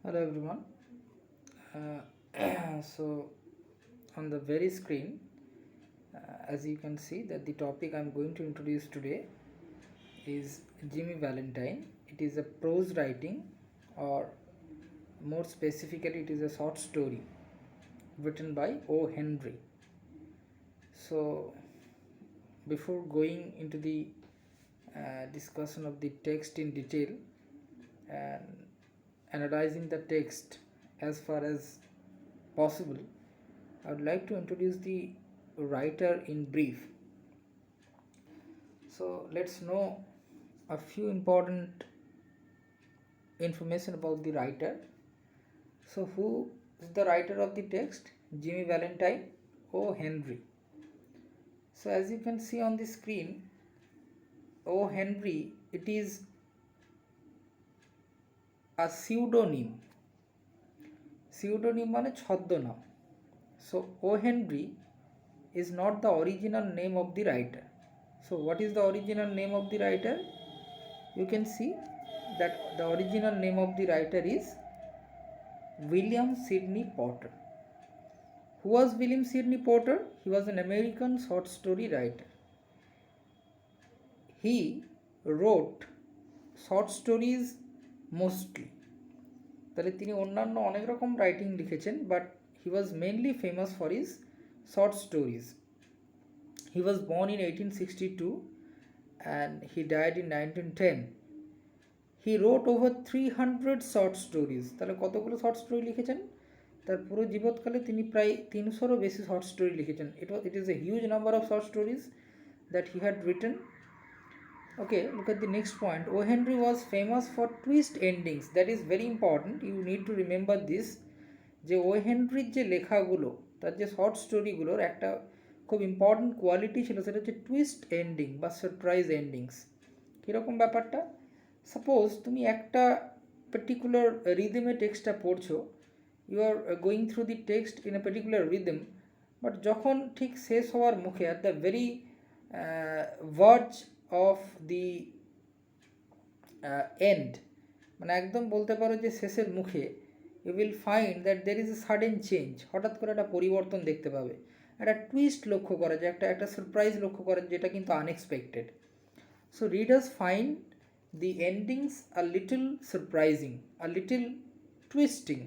Hello everyone. So on the very screen, as you can see that the topic I'm going to introduce today is Jimmy Valentine. It is a prose writing, or more specifically, it is a short story written by O. Henry. So before going into the discussion of the text in detail and analyzing the text as far as possible, I would like to introduce the writer in brief. So let's know a few important information about the writer. So who is the writer of the text? Jimmy Valentine O. Henry. So as you can see on the screen, O. Henry, it is a pseudonym. Pseudonym মানে ছদ্মনাম. So O. Henry is not the original name of the writer. So what is the original name of the writer? You can see that the original name of the writer is William Sidney Porter. Who was William Sidney Porter? He was an American short story writer. He wrote short stories mostly. তাহলে তিনি অন্যান্য অনেক রকম writing লিখেছেন, but he was mainly famous for his short stories. He was born in 1862 and he died in 1910. He wrote over 300 short stories. তাহলে কতগুলো short story লিখেছেন? তার পুরো জীবৎকালে তিনি প্রায় 300-রও বেশি শর্ট স্টোরি লিখেছেন. It is a huge number of short stories that he had written. Okay, look at the next point. O. Henry was famous for twist endings. That is very important. You need to remember this. যে ও হেনরির যে লেখাগুলো, তার যে short স্টোরিগুলোর একটা খুব important quality ছিল, সেটা হচ্ছে টুইস্ট এন্ডিং বা সারপ্রাইজ এন্ডিংস. কীরকম ব্যাপারটা? সাপোজ তুমি একটা পার্টিকুলার রিদমে টেক্সটটা পড়ছো, you are going through the text in a particular rhythm, but যখন ঠিক শেষ হওয়ার মুখে, at the very verge of the end, মানে একদম বলতে পারো যে শেষের মুখে, you will find that there is a sudden change. হঠাৎ করে একটা পরিবর্তন দেখতে পাবে, একটা টুইস্ট লক্ষ্য করা যায়, একটা সারপ্রাইজ লক্ষ্য করা, যেটা কিন্তু unexpected. So readers find the endings a little surprising, a little twisting,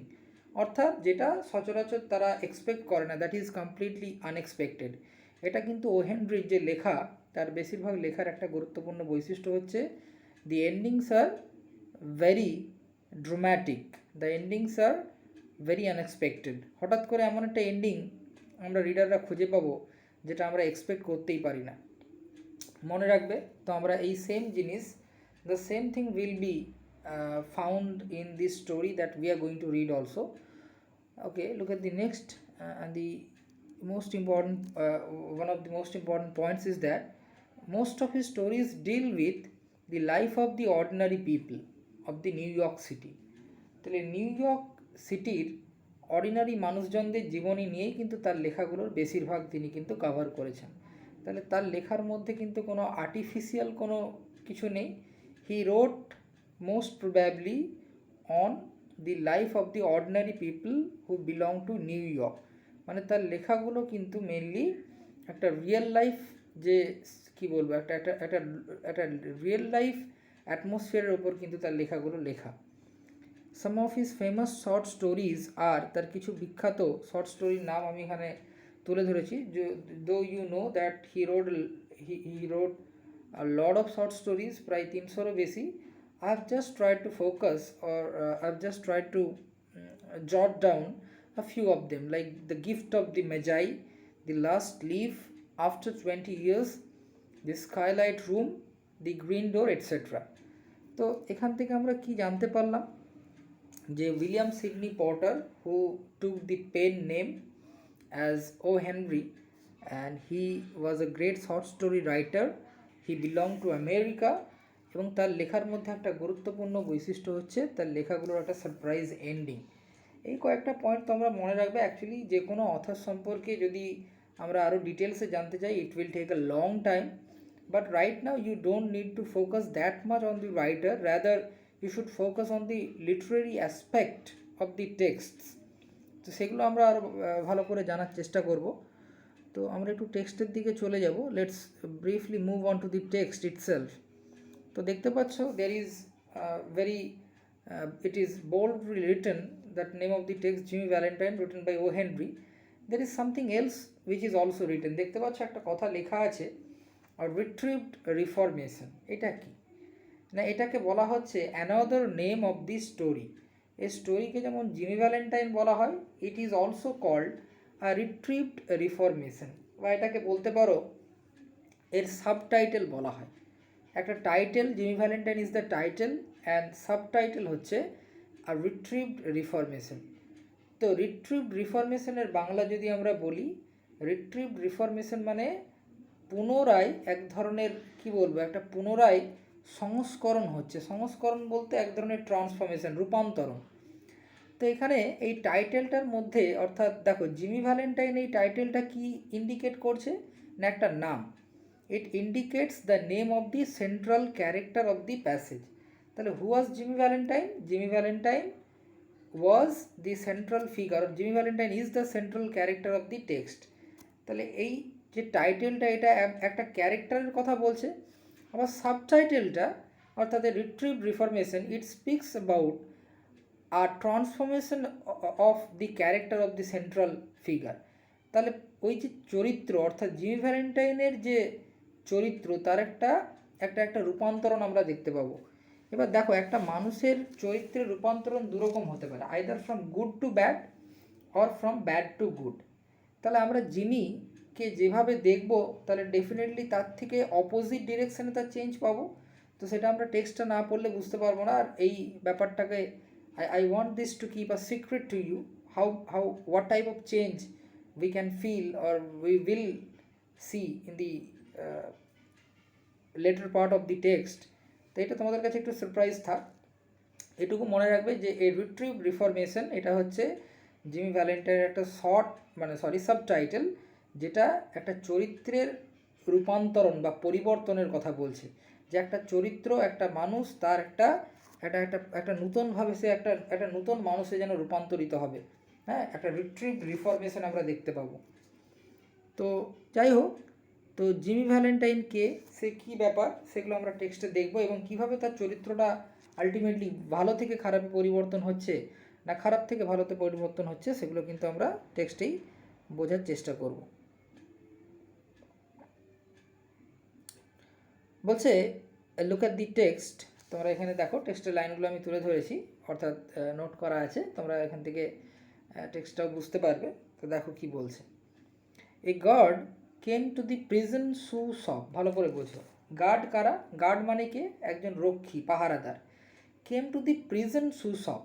অর্থাৎ যেটা সচরাচর তারা এক্সপেক্ট করে না, দ্যাট ইজ কমপ্লিটলি আনএক্সপেক্টেড. এটা কিন্তু ও হেনরির যে লেখা, তার বেশিরভাগ লেখার একটা গুরুত্বপূর্ণ বৈশিষ্ট্য হচ্ছে the endings are very dramatic, the endings are very unexpected. হঠাৎ করে এমন একটা এন্ডিং আমরা রিডাররা খুঁজে পাবো যেটা আমরা এক্সপেক্ট করতেই পারি না. মনে রাখবে তো, আমরা এই সেম জিনিস, the same thing will be found in this story that we are going to read also. Okay, look at the next and the most important one of the most important points is that most of his stories deal with the life of the ordinary people of the New York City. তাহলে new York সিটির ordinary মানুষজনদের জীবনী নিয়েই কিন্তু তার লেখাগুলোর বেশিরভাগ তিনি কিন্তু কভার করেছেন. তাহলে তার লেখার মধ্যে কিন্তু কোনো আর্টিফিশিয়াল কোনো কিছু নেই. He wrote most probably on the life of the ordinary people who belong to New York. মানে তার লেখাগুলো কিন্তু মেনলি একটা রিয়েল লাইফ, যে কী বলবো, একটা একটা একটা একটা রিয়েল লাইফ অ্যাটমসফিয়ারের ওপর কিন্তু তার লেখাগুলো লেখা. Some of his famous short stories are, তার কিছু বিখ্যাত শর্ট স্টোরির নাম আমি এখানে তুলে ধরেছি. Though you know that he wrote a lot of short stories, প্রায় 300-রও বেশি. I have just tried to focus, or I've just tried to jot down a few of them, like The Gift of the Magi, The Last Leaf, After 20 Years, The Skylight Room, The Green Door, etc. তো এখান থেকে আমরা কি জানতে পারলাম? যে William Sydney Porter, who took the pen name as O Henry, and he was a great short story writer. He belong to America, এবং তার লেখার মধ্যে একটা গুরুত্বপূর্ণ বৈশিষ্ট্য হচ্ছে তার লেখাগুলোর একটা সারপ্রাইজ এন্ডিং. এই কয়েকটা পয়েন্ট তো আমরা মনে রাখবে. অ্যাকচুয়ালি যে কোনো অথর সম্পর্কে যদি আমরা আরও ডিটেলসে জানতে চাই, it will take a long time, but right now you don't need to focus that much on the writer, rather you should focus on the literary aspect of the texts, তো সেগুলো আমরা আরও ভালো করে জানার চেষ্টা করব। তো আমরা একটু টেক্সটের দিকে চলে যাব। Let's briefly move on to the text itself. তো দেখতে পাচ্ছ there is very it is boldly written that name of the text Jimmy Valentine written by O. Henry. There is something else which is also written. দেখতে পাচ্ছ একটা কথা লেখা আছে, আর retrieved reformation। এটা কি না, এটাকে বলা হচ্ছে another name of the story. এই স্টোরিকে যেমন জিমি ভ্যালেন্টাইন বলা হয়, it is also called a retrieved reformation, বা এটাকে বলতে পারো এর সাবটাইটেল বলা হয়। একটা title, Jimmy Valentine is the title and subtitle হচ্ছে আ রিট্রিভড রিফরমেশন। তো রিট্রিভড রিফরমেশনের বাংলা যদি আমরা বলি, রিট্রিভড রিফরমেশন মানে পুনরায় এক ধরনের কি বলবো, একটা পুনরায় সংস্করণ হচ্ছে। সংস্করণ বলতে এক ধরনের ট্রান্সফরমেশন, রূপান্তরণ। তো এখানে এই টাইটেলটার মধ্যে অর্থাৎ দেখো জিমি ভ্যালেন্টাইন এই টাইটেলটা কি ইন্ডিকেট করছে না, একটা নাম। It indicates the name of the central character of the passage. তাহলে who was Jimmy Valentine? Jimmy Valentine was the central figure, Jimmy Valentine is the central character of the text. তাহলে এই যে টাইটেলটা, এটা একটা ক্যারেক্টারের কথা বলছে। আবার সাবটাইটেলটা অর্থাৎ retrieve reformation, it speaks about our transformation of the character of the central figure. তাহলে ওই যে চরিত্র অর্থাৎ জিমি ভ্যালেন্টাইনের যে চরিত্র, তার একটা একটা একটা রূপান্তরণ আমরা দেখতে পাবো। এবার দেখো, একটা মানুষের চরিত্রের রূপান্তরণ দুরকম হতে পারে, either from good to bad or from bad to good. তাহলে আমরা জিমিকে যেভাবে দেখব, তাহলে ডেফিনেটলি তার থেকে অপোজিট ডিরেকশানে তার চেঞ্জ পাবো। তো সেটা আমরা টেক্সটটা না পড়লে বুঝতে পারবো না। আর এই ব্যাপারটাকে I want this to keep a secret to you, what type of change we can feel or we will see in the later part of the text. তো এটা তোমাদের কাছে একটু সারপ্রাইজ থাক। এটুকু মনে রাখবে যে এই রিট্রিভ রিফরমেশন এটা হচ্ছে জিমি ভ্যালেন্টাইনের একটা সাবটাইটেল, যেটা একটা চরিত্রের রূপান্তরণ বা পরিবর্তনের কথা বলছে। যে একটা চরিত্র, একটা মানুষ, তার একটা একটা একটা একটা নূতনভাবে সে একটা নূতন মানুষে যেন রূপান্তরিত হবে। হ্যাঁ, একটা রিট্রিভ রিফরমেশন আমরা দেখতে পাবো। তো যাই হোক, তো জিমি ভ্যালেন্টাইন কে, সে কী ব্যাপার, সেগুলো আমরা টেক্সটে দেখবো, এবং কিভাবে তার চরিত্রটা আলটিমেটলি ভালো থেকে খারাপে পরিবর্তন হচ্ছে না খারাপ থেকে ভালোতে পরিবর্তন হচ্ছে, সেগুলো কিন্তু আমরা টেক্সটেই বোঝার চেষ্টা করব। বলছে লুক অ্যাট দি টেক্সট। তোমরা এখানে দেখো টেক্সটের লাইনগুলো আমি তুলে ধরেছি, অর্থাৎ নোট করা আছে, তোমরা এখান থেকে টেক্সটটাও বুঝতে পারবে। তো দেখো কি বলছে। A guard came to the prison shoe shop. ভালো করে বোঝো, গার্ড কারা? গার্ড মানে কে? একজন রক্ষী, পাহারাদার। কেম to the prison shoe shop.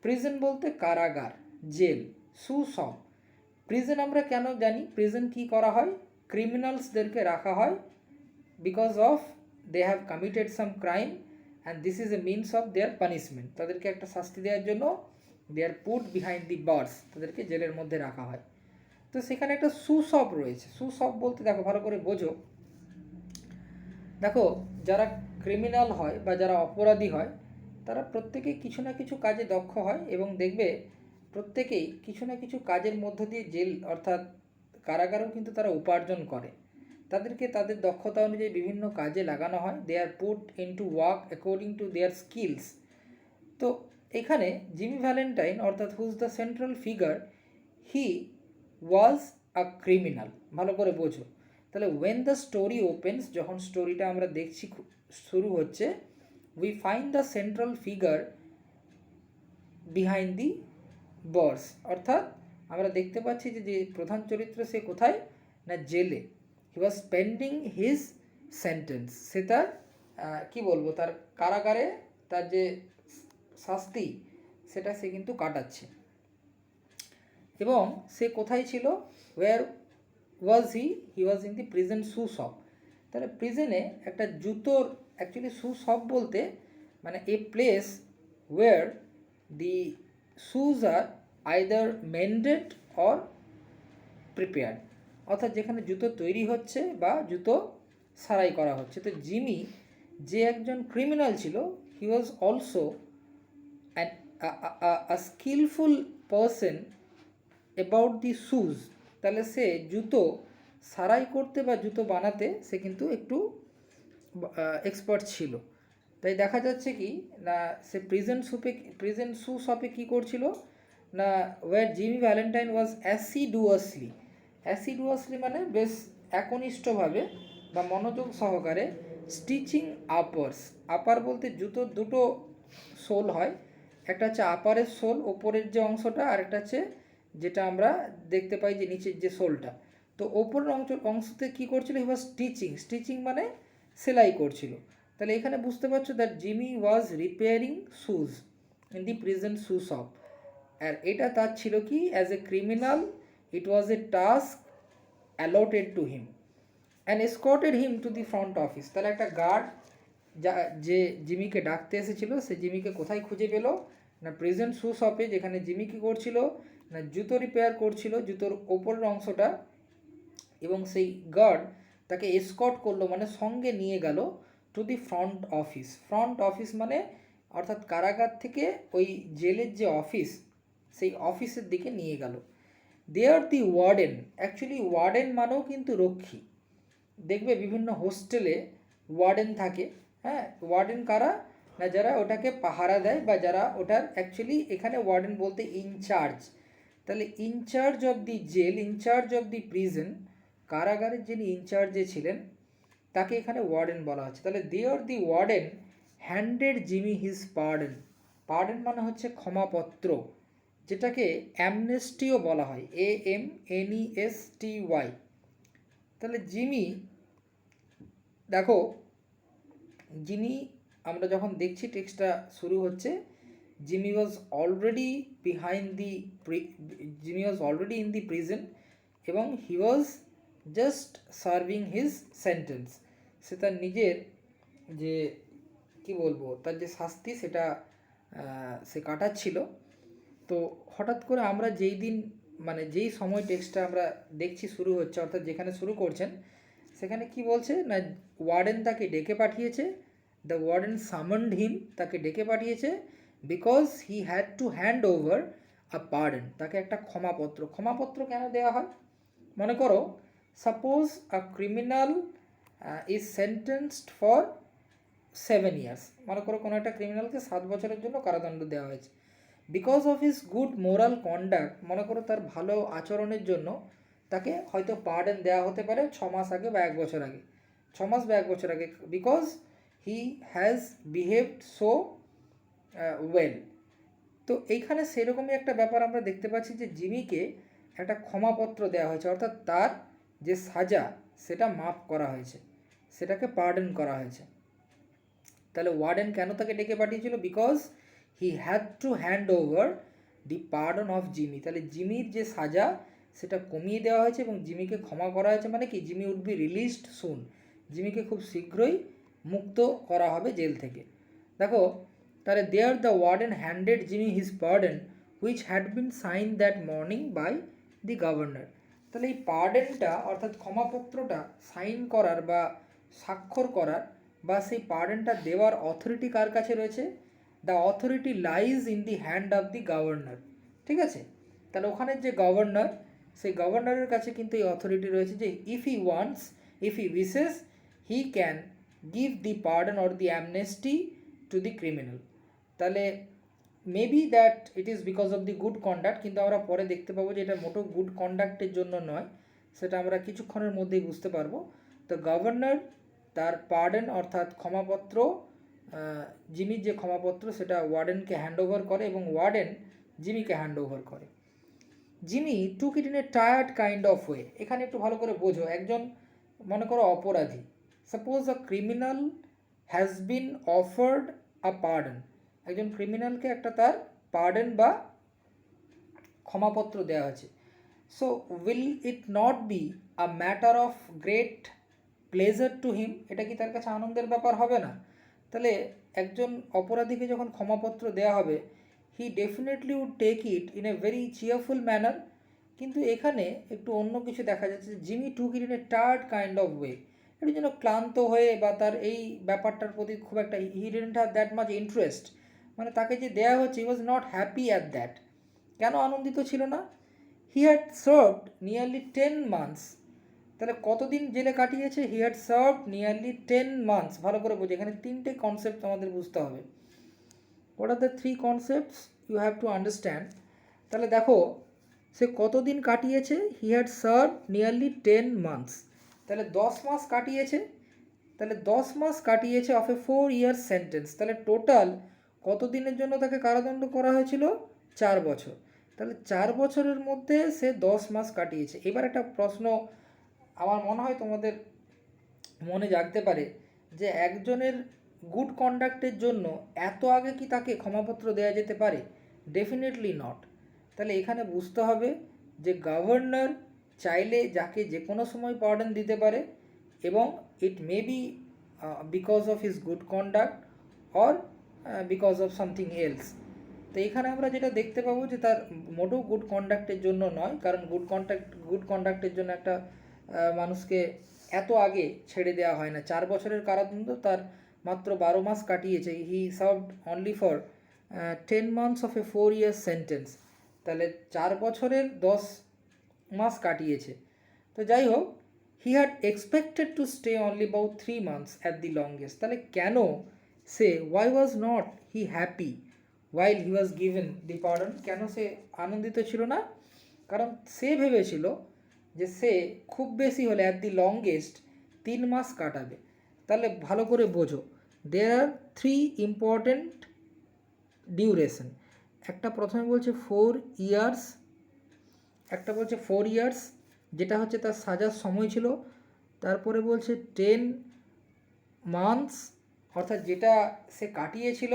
Prison বলতে কারাগার, জেল। সু শপ, প্রিজন আমরা কেন জানি? প্রিজন কি করা হয়? ক্রিমিনালসদেরকে রাখা হয় because of they have committed some crime and this is a means of their punishment. তাদেরকে একটা শাস্তি দেওয়ার জন্য they are put behind the bars, তাদেরকে জেলের মধ্যে রাখা হয়। তো সেখানে একটা সুসব রয়েছে। সুসব বলতে দেখো, ভালো করে বোঝো, দেখো যারা ক্রিমিনাল হয় বা যারা অপরাধী হয়, তারা প্রত্যেকেই কিছু না কিছু কাজে দক্ষ হয়, এবং দেখবে প্রত্যেকেই কিছু না কিছু কাজের মধ্য দিয়ে জেল অর্থাৎ কারাগারেও কিন্তু তারা উপার্জন করে। তাদেরকে তাদের দক্ষতা অনুযায়ী বিভিন্ন কাজে লাগানো হয়। They are put into work according to their skills. তো এখানে জিমি ভ্যালেন্টাইন অর্থাৎ whose the central figure, he was a criminal. ভালো করে বোঝো। তাহলে ওয়েন দ্য স্টোরি ওপেন্স, যখন স্টোরিটা আমরা দেখছি শুরু হচ্ছে, we find the central figure behind the bars, অর্থাৎ আমরা দেখতে পাচ্ছি যে প্রধান চরিত্র সে কোথায় না জেলে। হি ওয়াজ স্পেন্ডিং হিজ সেন্টেন্স, সে তার কী বলবো, তার কারাগারে তার যে শাস্তি সেটা সে কিন্তু কাটাচ্ছে। এবং সে কোথায় ছিল? Where was he? He was in the prison shoe shop. তাহলে প্রিজনে একটা জুতোর, অ্যাকচুয়ালি শু শপ বলতে মানে a place where the shoes are either mended or prepared, অর্থাৎ যেখানে জুতো তৈরি হচ্ছে বা জুতো সারাই করা হচ্ছে। তো জিমি যে একজন ক্রিমিনাল ছিল, he was also an a skillful person about the shoes, তাহলে সে জুতো সারাই করতে বা জুতো বানাতে সে কিন্তু একটু এক্সপার্ট ছিল। তাই দেখা যাচ্ছে কি না, সে প্রেজেন্ট শু শপে কী করছিল না, ওয়ার জিমি ভ্যালেন্টাইন ওয়াজ অ্যাসিডুয়াসলি মানে বেশ একনিষ্ঠভাবে বা মনোযোগ সহকারে স্টিচিং আপার বলতে জুতোর দুটো সোল হয়, একটা হচ্ছে আপারের সোল ওপরের যে অংশটা, আর একটা হচ্ছে যেটা আমরা দেখতে পাই যে নিচের যে সোলটা। তো ওপরের অংশতে কী করছিল, হি ওয়াজ স্টিচিং মানে সেলাই করছিল। তাহলে এখানে বুঝতে পারছো that Jimmy was repairing shoes in the present shoe shop. আর এটা তার ছিল কি, as a criminal it was a task allotted to him and escorted him to the front office. তাহলে একটা গার্ড যে জিমিকে ডাকতে এসেছিল, সে জিমিকে কোথায় খুঁজে পেল না, প্রেজেন্ট শু শপে, যেখানে জিমি কী করছিল না, জুতো রিপেয়ার করছিল, জুতোর ওপরের অংশটা। এবং সেই গার্ড তাকে এসকর্ট করলো মানে সঙ্গে নিয়ে গেল টু দি ফ্রন্ট অফিস মানে অর্থাৎ কারাগার থেকে ওই জেলের যে অফিস, সেই অফিসের দিকে নিয়ে গেল। দেয়ার দি ওয়ার্ডেন, অ্যাকচুয়ালি ওয়ার্ডেন মানেও কিন্তু রক্ষী। দেখবে বিভিন্ন হোস্টেলে ওয়ার্ডেন থাকে। হ্যাঁ, ওয়ার্ডেন কারা না, যারা ওটাকে পাহারা দেয় বা যারা ওটার অ্যাকচুয়ালি এখানে ওয়ার্ডেন বলতে ইনচার্জ। তাহলে in charge of the jail, in charge of the prison, কারাগারের যিনি ইনচার্জে ছিলেন তাকে এখানে ওয়ার্ডেন বলা হচ্ছে। তাহলে there the warden handed Jimmy his pardon মানে হচ্ছে ক্ষমাপত্র, যেটাকে অ্যামনেস্টিও বলা হয়, AMNESTY। তাহলে জিমি, দেখো জিমি, আমরা যখন দেখছি টেক্সটটা শুরু হচ্ছে, Jimmy was already in the prison এবং he was just serving his sentence. সে তার নিজের যে কি বলবো, তার যে শাস্তি সেটা সে কাটাচ্ছিল। তো হঠাৎ করে আমরা যেই দিন মানে যেই সময় টেক্সটটা আমরা দেখছি শুরু হচ্ছে, অর্থাৎ যেখানে শুরু করছেন, সেখানে কি বলছে না, ওয়ার্ডেন তাকে ডেকে পাঠিয়েছে, দ্য ওয়ার্ডেন সামন্ড হিম, তাকে ডেকে পাঠিয়েছে because he had to hand over a pardon, তাকে একটা ক্ষমাপত্র কেন দেওয়া হয়, মনে করো suppose a criminal is sentenced for 7 years, মনে করো কোনো একটা ক্রিমিনালকে 7 বছরের জন্য কারাদণ্ড দেওয়া হয়েছে। Because of his good moral conduct, মনে করো তার ভালো আচরণের জন্য তাকে হয়তো পার্ডন দেওয়া হতে পারে 6 মাস আগে বা 1 বছর আগে, 6 মাস বা 1 বছর আগে, because he has behaved so well. তো এইখানে সেরকমই একটা ব্যাপার আমরা দেখতে পাচ্ছি যে জিমিকে একটা ক্ষমাপত্র দেওয়া হয়েছে, অর্থাৎ তার যে সাজা সেটা মাফ করা হয়েছে, সেটাকে পার্ডন করা হয়েছে। তাহলে ওয়ার্ডেন কেন তাকে ডেকে পাঠিয়েছিল, because he had to hand over the pardon of Jimmy. তাহলে জিমির যে সাজা সেটা কমিয়ে দেওয়া হয়েছে এবং জিমিকে ক্ষমা করা হয়েছে, মানে কি Jimmy would be released soon, জিমিকে খুব শীঘ্রই মুক্ত করা হবে জেল থেকে। দেখো তাহলে there the warden handed Jimmy his pardon which had been sign that morning by the governor. তাহলে এই পার্ডেনটা অর্থাৎ ক্ষমাপত্রটা সাইন করার বা স্বাক্ষর করার বা সেই পার্ডনটা দেওয়ার অথরিটি কার কাছে রয়েছে, the authority lies in the hand of the governor. ঠিক আছে, তাহলে ওখানে যে গভর্নর, সেই গভর্নরের কাছে কিন্তু এই অথরিটি রয়েছে যে if he wishes he can give the pardon or the amnesty to the criminal. তাহলে maybe that it is because of the good conduct, কিন্তু আমরা পরে দেখতে পাবো যে এটা মোটো গুড কন্ডাক্টের জন্য নয়, সেটা আমরা কিছুক্ষণের মধ্যেই বুঝতে পারবো। তো গভর্নর তার পার্ডন অর্থাৎ ক্ষমাপত্র, জিমির যে ক্ষমাপত্র সেটা ওয়ার্ডেনকে হ্যান্ড ওভার করে এবং ওয়ার্ডেন জিমিকে হ্যান্ড ওভার করে। Jimmy took it in a tired kind of way. এখানে একটু ভালো করে বোঝো, একজন মনে করো অপরাধী, suppose a criminal has been offered a pardon, একজন ক্রিমিনালকে একটা তার পার্ডন বা ক্ষমাপত্র দেওয়া হয়েছে। So will it not be a matter of great pleasure to him, এটা কি তার কাছে আনন্দের ব্যাপার হবে না? তাহলে একজন অপরাধীকে যখন ক্ষমাপত্র দেওয়া হবে, he definitely would take it in a very cheerful manner. কিন্তু এখানে একটু অন্য কিছু দেখা যাচ্ছে, Jimmy took it in a tired kind of way, একটু যেন ক্লান্ত হয়ে বা তার এই ব্যাপারটার প্রতি খুব একটা he didn't have that much interest, মানে তাকে যে দেয়া হচ্ছে, he was not happy at that. কেন আনন্দিত ছিল না? He had served nearly 10 months. তাহলে কতদিন জেলে কাটিয়েছে? He had served nearly 10 months. ভালো করে বুঝে, এখানে তিনটে কনসেপ্ট আমাদের বুঝতে হবে। What are the three concepts you have to understand? তাহলে দেখো, সে কতদিন কাটিয়েছে? He had serve nearly 10 months. তাহলে 10 মাস কাটিয়েছে। তাহলে 10 মাস কাটিয়েছে অফ এ 4 ইয়ার্স সেন্টেন্স। তাহলে টোটাল কত দিনের জন্য তাকে কারাদণ্ড করা হয়েছিল? 4 বছর। তাহলে 4 বছরের মধ্যে সে 10 মাস কাটিয়েছে। এবার একটা প্রশ্ন আমার মনে হয় তোমাদের মনে জাগতে পারে, যে একজনের গুড কন্ডাক্টের জন্য এত আগে কি তাকে ক্ষমাপত্র দেওয়া যেতে পারে? Definitely not. তাহলে এখানে বুঝতে হবে যে গভর্নর চাইলে যাকে যে কোনো সময় পার্ডন দিতে পারে, এবং it may be because of his good conduct or because of something else. তো এখানে আমরা যেটা দেখতে পাবো যে তার মোটেও গুড কন্ডাক্টের জন্য নয়, কারণ গুড কন্ডাক্টের জন্য একটা মানুষকে এত আগে ছেড়ে দেওয়া হয় না। 4 বছরের কারাদণ্ড তার মাত্র 12 মাস কাটিয়েছে। He served only for 10 months of a 4 years sentence. তাহলে 4 বছরের 10 মাস কাটিয়েছে। তো যাই হোক, he had expected to stay only about 3 months at the longest. তাহলে কেন সে, why was not he happy while he was given the pardon? কেন সে আনন্দিত ছিল না? কারণ সে ভেবেছিল যে সে খুব বেশি হলে অ্যাট দি লংগেস্ট 3 মাস কাটাবে। তাহলে ভালো করে বোঝো, দেয়ার আর 3 ইম্পর্টেন্ট ডিউরেশন। একটা প্রথমে বলছে 4 ইয়ার্স, একটা বলছে 4 ইয়ার্স যেটা হচ্ছে তার সাজার সময় ছিল। তারপরে বলছে 10 মান্থস অর্থাৎ যেটা সে কাটিয়েছিল,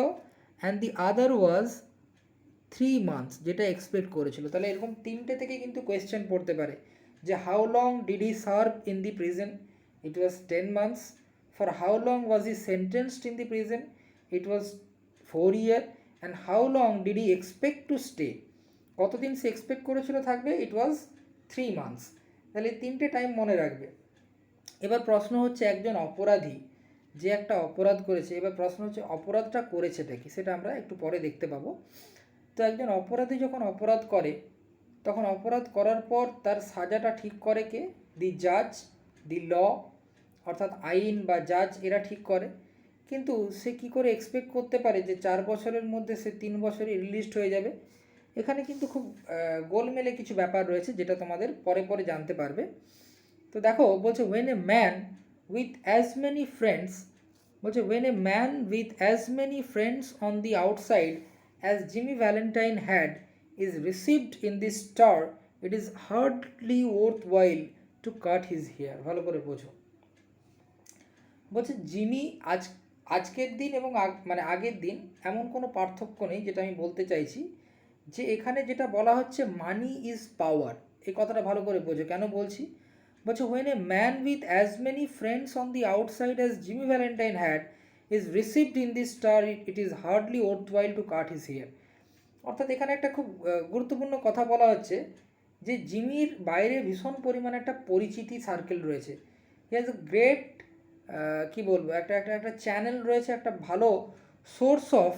and the other was 3 months যেটা এক্সপেক্ট করেছিল। তাহলে এরকম তিনটে থেকে কিন্তু কোয়েশ্চেন পড়তে পারে যে how long did he serve in the prison? It was 10 months. For how long was he sentenced in the prison? It was 4 year. And how long did he expect to stay? কতদিন সে expect করেছিল থাকবে? It was 3 months. তাহলে তিনটে time মনে রাখবে। এবার প্রশ্ন হচ্ছে, একজন অপরাধী যে একটা অপরাধ করেছে, এবার প্রশ্ন হচ্ছে অপরাধটা করেছেটা কি, সেটা আমরা একটু পরে দেখতে পাবো। তো একজন অপরাধী যখন অপরাধ করে, তখন অপরাধ করার পর তার সাজাটা ঠিক করে কে? দি জাজ, দি ল, অর্থাৎ আইন বা জাজ এরা ঠিক করে। কিন্তু সে কি করে এক্সপেক্ট করতে পারে যে 4 বছরের মধ্যে সে 3 বছরে রিলিজড হয়ে যাবে? এখানে কিন্তু খুব গোলমেলে কিছু ব্যাপার রয়েছে, যেটা তোমাদের পরে পরে জানতে পারবে। তো দেখো, বলছে when a man with as many friends, বলছে when a man with as many friends on the outside as Jimmy Valentine had is received in this star, it is hardly worthwhile to cut his hair. ভালো করে বোঝো। বলছে Jimmy আজকের দিন এবং মানে আগের দিন এমন কোনো পার্থক্য নেই, যেটা আমি বলতে চাইছি যে এখানে যেটা বলা হচ্ছে মানি ইজ পাওয়ার, এই কথাটা ভালো করে বোঝো। কেন বলছি? বলছে when a man with as many friends on the outside as Jimmy Valentine had is received in this star, it is hardly worthwhile to cut his hair. অর্থাৎ এখানে একটা খুব গুরুত্বপূর্ণ কথা বলা হচ্ছে যে জিমির বাইরে ভীষণ পরিমাণে একটা পরিচিতি সার্কেল রয়েছে। হি হ্যাজ এ গ্রেট, কী বলবো, একটা একটা একটা চ্যানেল রয়েছে, একটা ভালো সোর্স অফ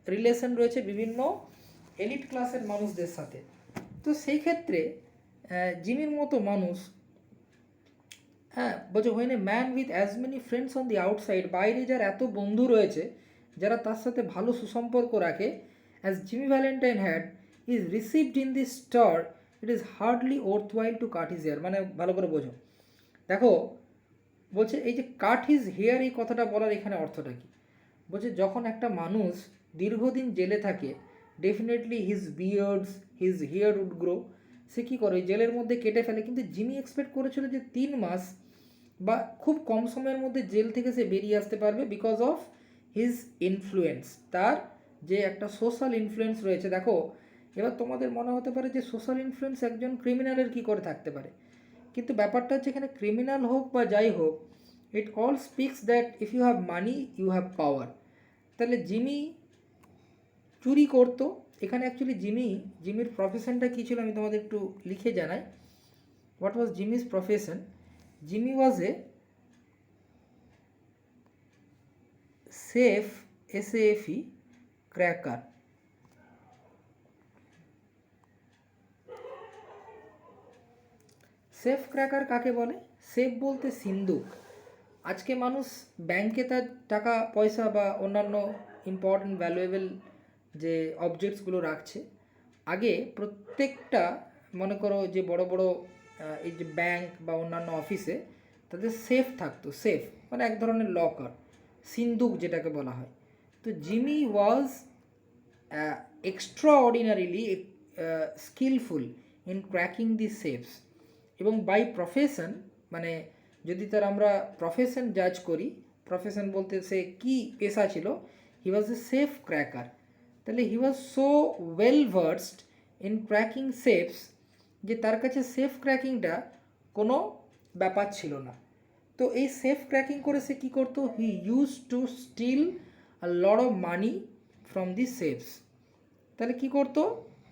রিলেশন রয়েছে বিভিন্ন এলিট ক্লাসের মানুষদের সাথে। তো সেই ক্ষেত্রে জিমির মতো মানুষ, হ্যাঁ বলছে when a man with as many friends on the outside, বাইরে যার এত বন্ধু রয়েছে যারা তার সাথে ভালো সুসম্পর্ক রাখে, as Jimmy Valentine had, is received in this star, it is hardly worthwhile to cut his hair. মানে ভালো করে বোঝো। দেখো, বলছে এই যে কাট হিজ হেয়ার, এই কথাটা বলার এখানে অর্থটা কী? বলছে যখন একটা মানুষ দীর্ঘদিন জেলে থাকে, definitely his hair would grow. সে কী করে? জেলের মধ্যে কেটে ফেলে। কিন্তু জিমি এক্সপেক্ট করেছিল যে 3 মাস বা খুব কম সময়ের মধ্যে জেল থেকে সে বেরিয়ে আসতে পারবে, বিকজ অফ হিজ ইনফ্লুয়েন্স, তার যে একটা সোশ্যাল ইনফ্লুয়েন্স রয়েছে। দেখো, এবার তোমাদের মনে হতে পারে যে সোশ্যাল ইনফ্লুয়েন্স একজন ক্রিমিনালের কী করে থাকতে পারে, কিন্তু ব্যাপারটা হচ্ছে এখানে ক্রিমিনাল হোক বা যাই হোক, it all speaks that if you have money you have power. তাহলে জিমি চুরি করতো। এখানে অ্যাকচুয়ালি জিমির প্রফেশনটা কী ছিল আমি তোমাদের একটু লিখে জানাই। What was Jimmy's profession? Jimmy was A SAFE cracker. Safe cracker কাকে বলে? সেফ বলতে সিন্দুক। আজকে মানুষ ব্যাংকে তার টাকা পয়সা বা অন্যান্য ইম্পর্ট্যান্ট ভ্যালুয়েবল যে অবজেক্টসগুলো রাখছে, আগে প্রত্যেকটা মনে করো যে বড় বড় এই যে ব্যাংক বা অন্যান্য অফিসে তাদের সেফ থাকতো। সেফ মানে এক ধরনের লকার, সিন্দুক যেটাকে বলা হয়। তো Jimmy was extraordinarily skillful in cracking the safes, এবং বাই প্রফেশন, মানে যদি তার আমরা প্রফেশন জাজ করি, প্রফেশন বলতে সে কি পেশা ছিল, he was A safe cracker. তাহলে he was so well versed in cracking safes যে তার কাছে সেফ ক্র্যাকিংটা কোনো ব্যাপার ছিল না। তো এই সেফ ক্র্যাকিং করে সে কী করতো? He use to steal a lot of money from the safes. তাহলে কী করতো?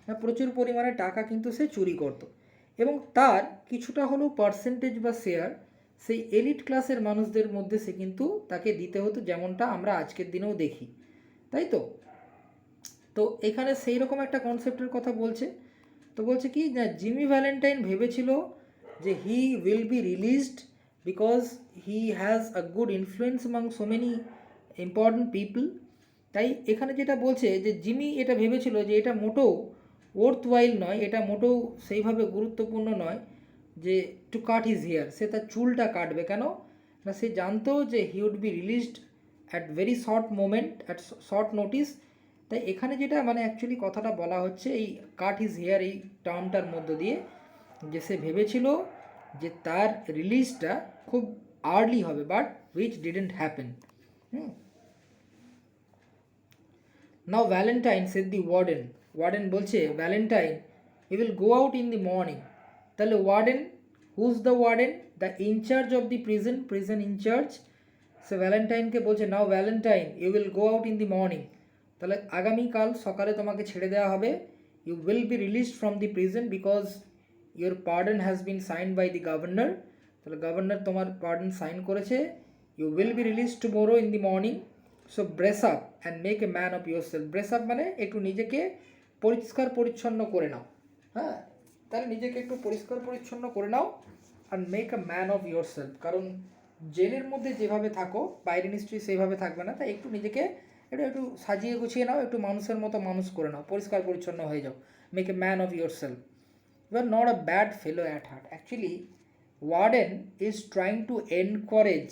না, প্রচুর পরিমাণে টাকা কিন্তু সে চুরি করতো, এবং তার কিছুটা হলেও পার্সেন্টেজ বা শেয়ার সেই এলিট ক্লাসের মানুষদের মধ্যে সে কিন্তু তাকে দিতে হতো, যেমনটা আমরা আজকের দিনেও দেখি, তাই তো? তো এখানে সেই রকম একটা কনসেপ্টের কথা বলছে। তো বলছে কি না, জিমি ভ্যালেন্টাইন ভেবেছিল যে হি will be released because he has a good influence among so many important people. তাই এখানে যেটা বলছে যে জিমি এটা ভেবেছিল যে এটা মোটেও ওয়ার্থওয়াইল নয়, এটা মোটেও সেইভাবে গুরুত্বপূর্ণ নয় যে টু কাট হিজ হেয়ার, সে তার চুলটা কাটবে। কেন না, সে জানতো যে he would be released at very short moment, at short notice. তাই এখানে যেটা মানে অ্যাকচুয়ালি কথাটা বলা হচ্ছে এই কাট হিজ হেয়ার এই টার্মটার মধ্য দিয়ে, যে সে ভেবেছিল যে তার রিলিজটা খুব আর্লি হবে, but which didn't happen. Now Valentine said the warden, warden বলছে Valentine he will go out in the morning. তাহলে warden, who's the warden? The in charge of the prison, prison in charge. সে ভ্যালেন্টাইনকে বলছে now Valentine you will go out in the morning, তাহলে আগামীকাল সকালে তোমাকে ছেড়ে দেওয়া হবে। You will be released from the prison because your pardon has been signed by the governor, তাহলে গভর্নর তোমার পার্ডন সাইন করেছে। You will be release tomorrow in the morning, so brace up and make a man of your সেলফ। Brace up মানে একটু নিজেকে পরিষ্কার পরিচ্ছন্ন করে নাও, হ্যাঁ, তাহলে নিজেকে একটু পরিষ্কার পরিচ্ছন্ন করে নাও আর make a man of your self. কারণ জেলের মধ্যে যেভাবে থাকো বাইরে নিশ্চয়ই সেইভাবে থাকবে না, তাই একটু নিজেকে একটু একটু সাজিয়ে গুছিয়ে নাও, একটু মানুষের মতো মানুষ করে নাও, পরিষ্কার পরিচ্ছন্ন হয়ে যাও, make a man of your self. You are not a bad fellow at heart. Actually warden is trying to encourage,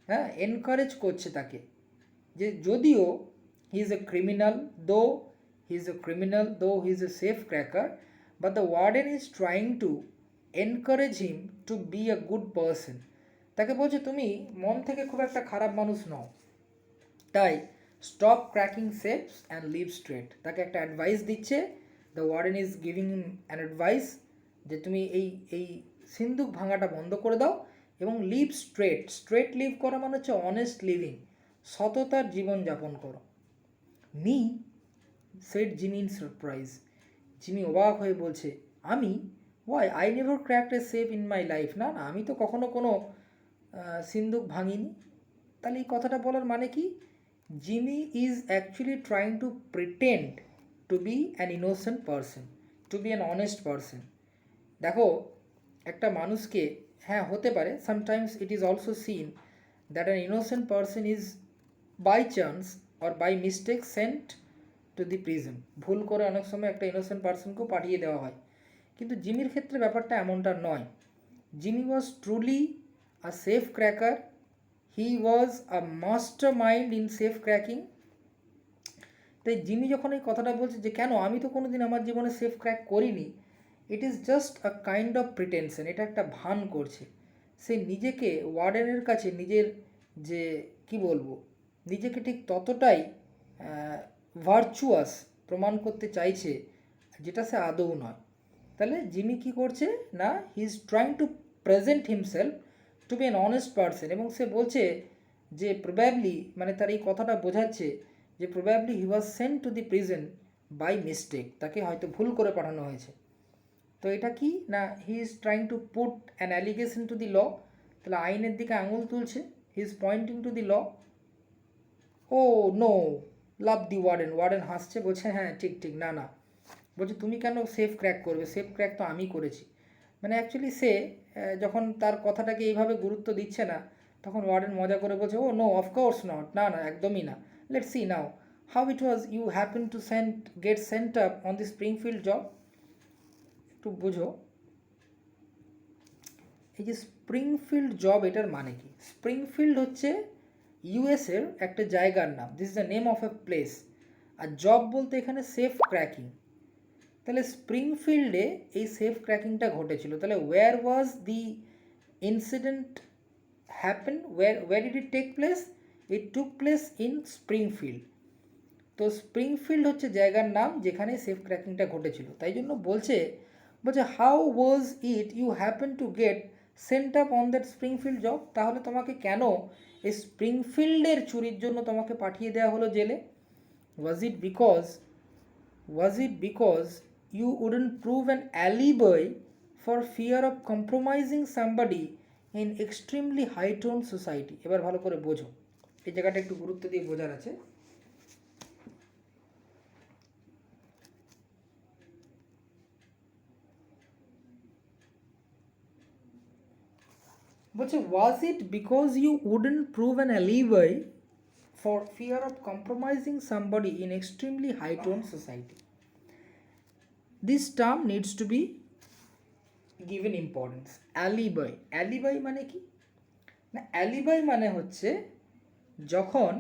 হ্যাঁ, এনকারেজ করছে তাকে, যে যদিও হি ইজ এ ক্রিমিনাল, দো হি ইজ এ ক্রিমিনাল, দো হি is A safe cracker, but the warden is trying to encourage him to be a good person. তাকে বলছে তুমি মন থেকে খুব একটা খারাপ মানুষ নও, তাই stop cracking safes and live straight. তাকে একটা অ্যাডভাইস দিচ্ছে, the warden is giving him an advice, যে তুমি এই এই সিন্দুক ভাঙাটা বন্ধ করে দাও এবং লিভ স্ট্রেট। স্ট্রেট লিভ করা মানে হচ্ছে অনেস্ট লিভিং, সততার জীবনযাপন করো। Me said Jimmy in surprise. Jimmy অবাক হয়ে বলছে আমি? Why, I never cracked a safe in my life. না না, আমি তো কখনো কোনো সিন্দুক ভাঙিনি। তাহলে এই কথাটা বলার মানে কি? Jimmy is actually trying to pretend to be an innocent person, to be an honest person. দেখো একটা মানুষকে, হ্যাঁ হতে পারে sometimes it is also seen that an innocent person is by chance or by mistake sent to the prison. ভুল করে অনেক সময় একটা ইনোসেন্ট পারসনকেও পাঠিয়ে দেওয়া হয়, কিন্তু জিমির ক্ষেত্রে ব্যাপারটা এমনটা নয়। Jimmy was truly a safe cracker, he was a master mind in safe cracking. তাই জিমি যখন এই কথাটা বলছে যে কেন, আমি তো কোনো দিন আমার জীবনে সেফ ক্র্যাক করিনি, it is just a kind of pretension, এটা একটা ভান করছে। সে নিজেকে ওয়ার্ডেনের কাছে নিজের যে কি বলবো, নিজেকে ঠিক ততটাই ভার্চুয়াস প্রমাণ করতে চাইছে, যেটা সে আদৌ নয়। তাহলে জিমি কি করছে না, he is trying two present himself to be an honest person, এবং সে বলছে যে প্রবাবলি, মানে তার এই কথাটা বোঝাচ্ছে যে probably he was sent to the prison by mistake, তাকে হয়তো ভুল করে পাঠানো হয়েছে। তো এটা কি না, he is trying to put an allegation to the law, তাহলে আইনের দিকে আঙুল তুলছে, he is pointing to the law. Oh no, laughed the warden. Warden হাসছে, বলছে হ্যাঁ ঠিক ঠিক, না না, বলছে তুমি কেন সেফ ক্র্যাক করবে, সেফ ক্র্যাক তো আমি করেছি। মানে অ্যাকচুয়ালি সে যখন তার কথাটাকে এইভাবে গুরুত্ব দিচ্ছে না, তখন ওয়ার্ডেন মজা করে বলছে, ও নো অফকোর্স নট, না না একদমই না, let's see now how it was you happen to get sent up on the Springfield job. একটু বুঝো এই যে স্প্রিংফিল্ড জব, এটার মানে কি? স্প্রিংফিল্ড হচ্ছে ইউএসের একটা জায়গার নাম, this is the name of a place. আর জব বলতে এখানে সেফ ক্র্যাকিং। তাহলে স্প্রিংফিল্ডে এই সেফ ক্র্যাকিংটা ঘটেছিল। তাহলে where was the incident happen, where did it take place? It took place in Springfield. তো স্প্রিংফিল্ড হচ্ছে জায়গার নাম যেখানে সেফ ক্র্যাকিংটা ঘটেছিল। তাই জন্য বলছে how was it you happen to get sent up on that Springfield job. তাহলে তোমাকে কেন এই স্প্রিংফিল্ডের চুরির জন্য তোমাকে পাঠিয়ে দেওয়া হলো জেলে? Was it because you wouldn't prove an alibi for fear of compromising somebody in extremely high tone society? এবার ভালো করে বোঝো, এই জায়গাটা একটু গুরুত্ব দিয়ে বোঝার আছে। বলছে was it because you wouldn't prove an alibi for fear of compromising somebody in extremely high tone society? This term needs to be given importance. alibi, alibi মানে কি? না, অ্যালিবাই মানে হচ্ছে যখন